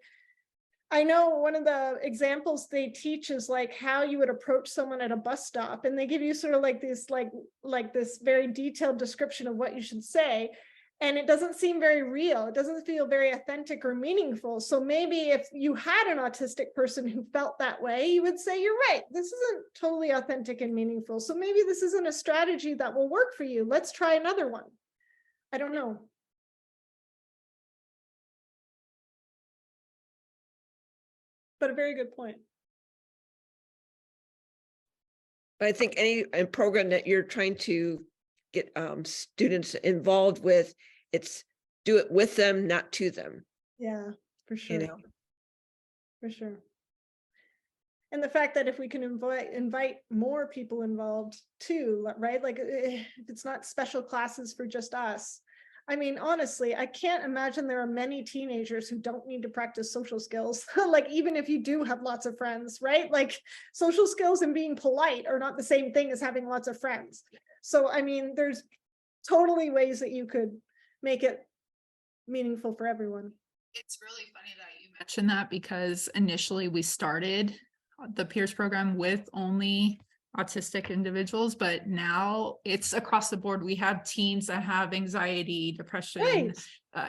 I know one of the examples they teach is like how you would approach someone at a bus stop, and they give you sort of like this, like this very detailed description of what you should say. And it doesn't seem very real. It doesn't feel very authentic or meaningful. So maybe if you had an autistic person who felt that way, you would say, you're right, this isn't totally authentic and meaningful. So maybe this isn't a strategy that will work for you. Let's try another one. I don't know. But a very good point. But I think any program that you're trying to get students involved with, it's do it with them, not to them. Yeah, for sure. You know, for sure. And the fact that if we can invite more people involved too, right? Like if it's not special classes for just us. I mean, honestly, I can't imagine there are many teenagers who don't need to practice social skills. Like, even if you do have lots of friends, right? Like, social skills and being polite are not the same thing as having lots of friends. So, I mean, there's totally ways that you could make it meaningful for everyone. It's really funny that you mentioned that, because initially we started the peers program with only autistic individuals, but now it's across the board. We have teens that have anxiety, depression, Right.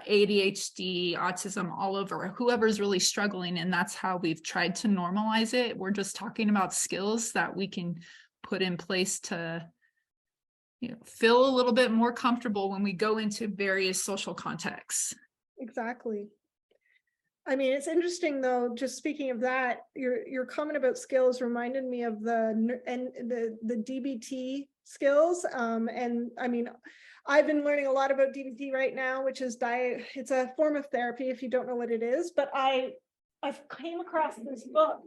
ADHD, autism, all over, whoever's really struggling. And that's how we've tried to normalize it. We're just talking about skills that we can put in place to, you know, feel a little bit more comfortable when we go into various social contexts. Exactly. I mean, it's interesting though, just speaking of that, your comment about skills reminded me of the DBT skills. And I mean, I've been learning a lot about DBT right now, which is it's a form of therapy if you don't know what it is, but I came across this book.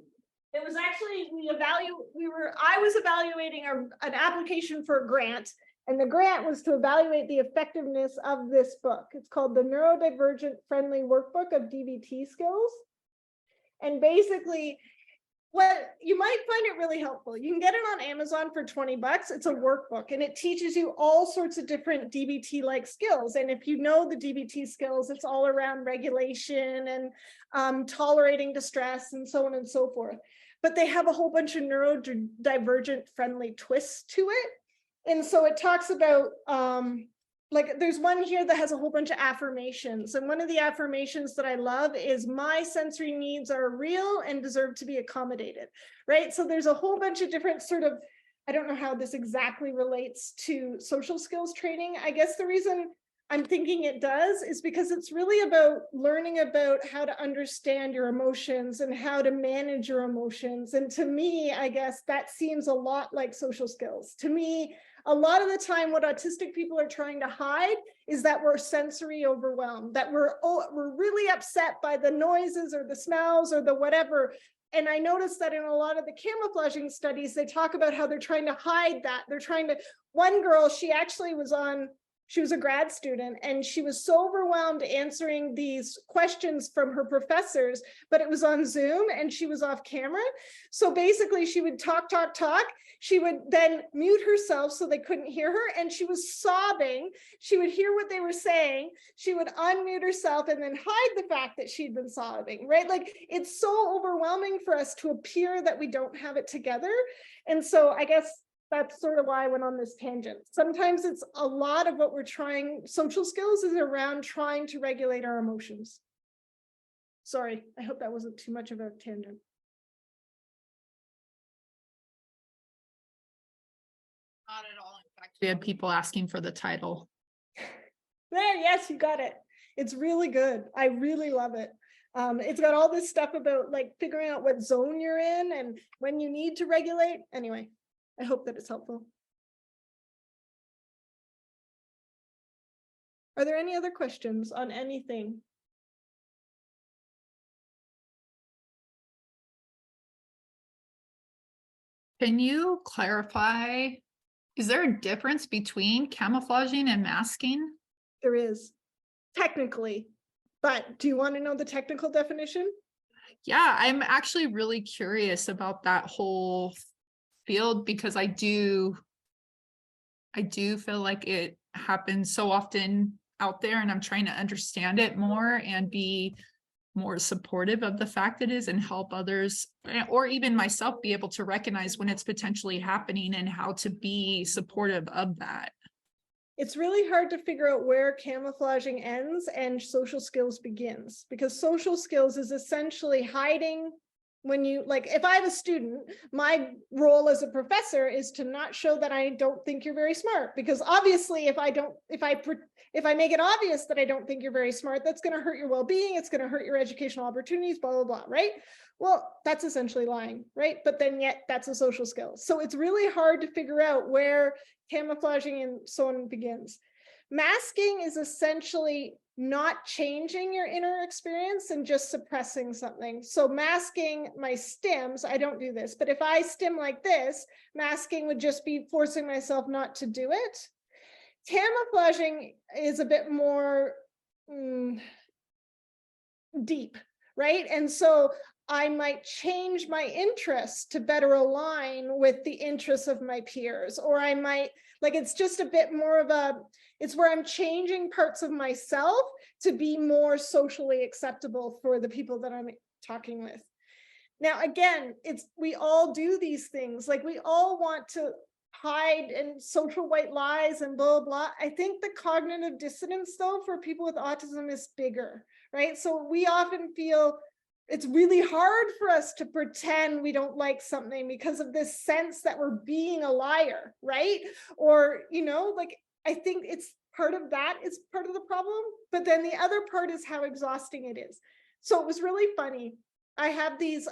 It was actually, I was evaluating an application for a grant. And the grant was to evaluate the effectiveness of this book. It's called the Neurodivergent Friendly Workbook of DBT Skills. And basically, what you might find it really helpful. You can get it on Amazon for $20. It's a workbook, and it teaches you all sorts of different DBT-like skills. And if you know the DBT skills, it's all around regulation and tolerating distress and so on and so forth. But they have a whole bunch of neurodivergent friendly twists to it. And so it talks about, like, there's one here that has a whole bunch of affirmations. And one of the affirmations that I love is, my sensory needs are real and deserve to be accommodated, right? So there's a whole bunch of different sort of, I don't know how this exactly relates to social skills training. I guess the reason I'm thinking it does is because it's really about learning about how to understand your emotions and how to manage your emotions. And to me, I guess that seems a lot like social skills. To me, a lot of the time, what autistic people are trying to hide is that we're sensory overwhelmed, that we're really upset by the noises or the smells or the whatever. And I noticed that in a lot of the camouflaging studies, they talk about how they're trying to hide that. They're trying to, one girl, she actually was on, She was a grad student, and she was so overwhelmed answering these questions from her professors, but it was on Zoom and she was off camera. So basically she would talk. She would then mute herself so they couldn't hear her, and she was sobbing. She would hear what they were saying. She would unmute herself and then hide the fact that she'd been sobbing, right? Like, it's so overwhelming for us to appear that we don't have it together. And so I guess that's sort of why I went on this tangent. Sometimes it's a lot of what we're trying, social skills is around trying to regulate our emotions. Sorry, I hope that wasn't too much of a tangent. Not at all. In fact, we had people asking for the title. There, yes, you got it. It's really good. I really love it. It's got all this stuff about like figuring out what zone you're in and when you need to regulate. Anyway, I hope that it's helpful. Are there any other questions on anything? Can you clarify, is there a difference between camouflaging and masking? There is, technically, but do you want to know the technical definition? Yeah, I'm actually really curious about that whole field, because I do feel like it happens so often out there, and I'm trying to understand it more and be more supportive of the fact it is, and help others, or even myself, be able to recognize when it's potentially happening and how to be supportive of that. It's really hard to figure out where camouflaging ends and social skills begins, because social skills is essentially hiding. When you, like, if I have a student, my role as a professor is to not show that I don't think you're very smart, because obviously if I make it obvious that I don't think you're very smart, that's going to hurt your well-being, it's going to hurt your educational opportunities, blah, blah, blah, right? Well, that's essentially lying, right? But then yet that's a social skill. So it's really hard to figure out where camouflaging and so on begins. Masking is essentially not changing your inner experience and just suppressing something. So masking my stims, I don't do this, but if I stim like this, masking would just be forcing myself not to do it. Camouflaging is a bit more deep, right? And so I might change my interests to better align with the interests of my peers, or I might, like, it's just a bit more of a, it's where I'm changing parts of myself to be more socially acceptable for the people that I'm talking with. Now, again, we all do these things. Like, we all want to hide and social white lies and blah, blah. I think the cognitive dissonance, though, for people with autism is bigger, right? So we often feel it's really hard for us to pretend we don't like something because of this sense that we're being a liar, right? Or, you know, like, I think it's part of that is part of the problem. But then the other part is how exhausting it is. So it was really funny. I have these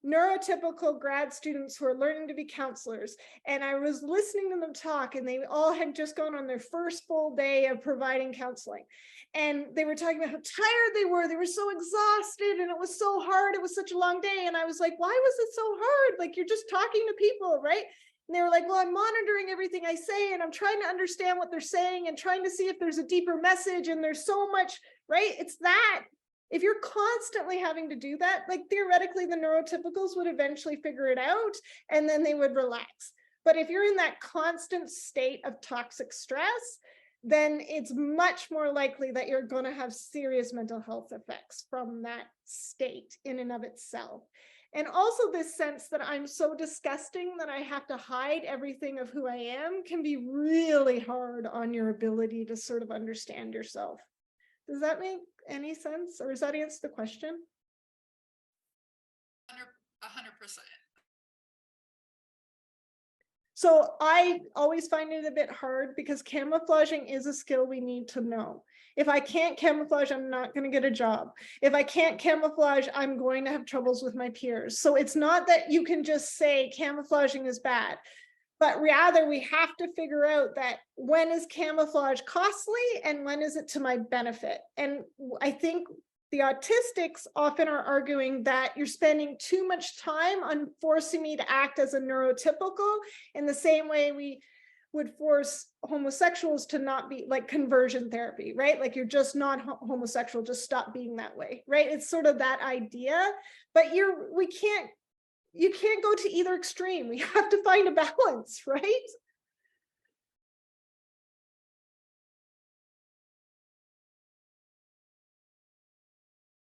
neurotypical grad students who are learning to be counselors, and I was listening to them talk, and they all had just gone on their first full day of providing counseling. And they were talking about how tired they were so exhausted, and it was so hard, it was such a long day. And I was like, why was it so hard? Like, you're just talking to people, right? And they were like, well, I'm monitoring everything I say, and I'm trying to understand what they're saying and trying to see if there's a deeper message, and there's so much, right? It's that. If you're constantly having to do that, like, theoretically, the neurotypicals would eventually figure it out and then they would relax. But if you're in that constant state of toxic stress, then it's much more likely that you're going to have serious mental health effects from that state in and of itself. And also this sense that I'm so disgusting that I have to hide everything of who I am can be really hard on your ability to sort of understand yourself. Does that make any sense? Or does that answer the question? 100%. So I always find it a bit hard because camouflaging is a skill we need to know. If I can't camouflage, I'm not going to get a job. If I can't camouflage, I'm going to have troubles with my peers. So it's not that you can just say camouflaging is bad, but rather we have to figure out that when is camouflage costly and when is it to my benefit. And I think the autistics often are arguing that you're spending too much time on forcing me to act as a neurotypical in the same way would force homosexuals to not be like conversion therapy, right? Like you're just not homosexual, just stop being that way, right? It's sort of that idea, but you can't go to either extreme. We have to find a balance, right?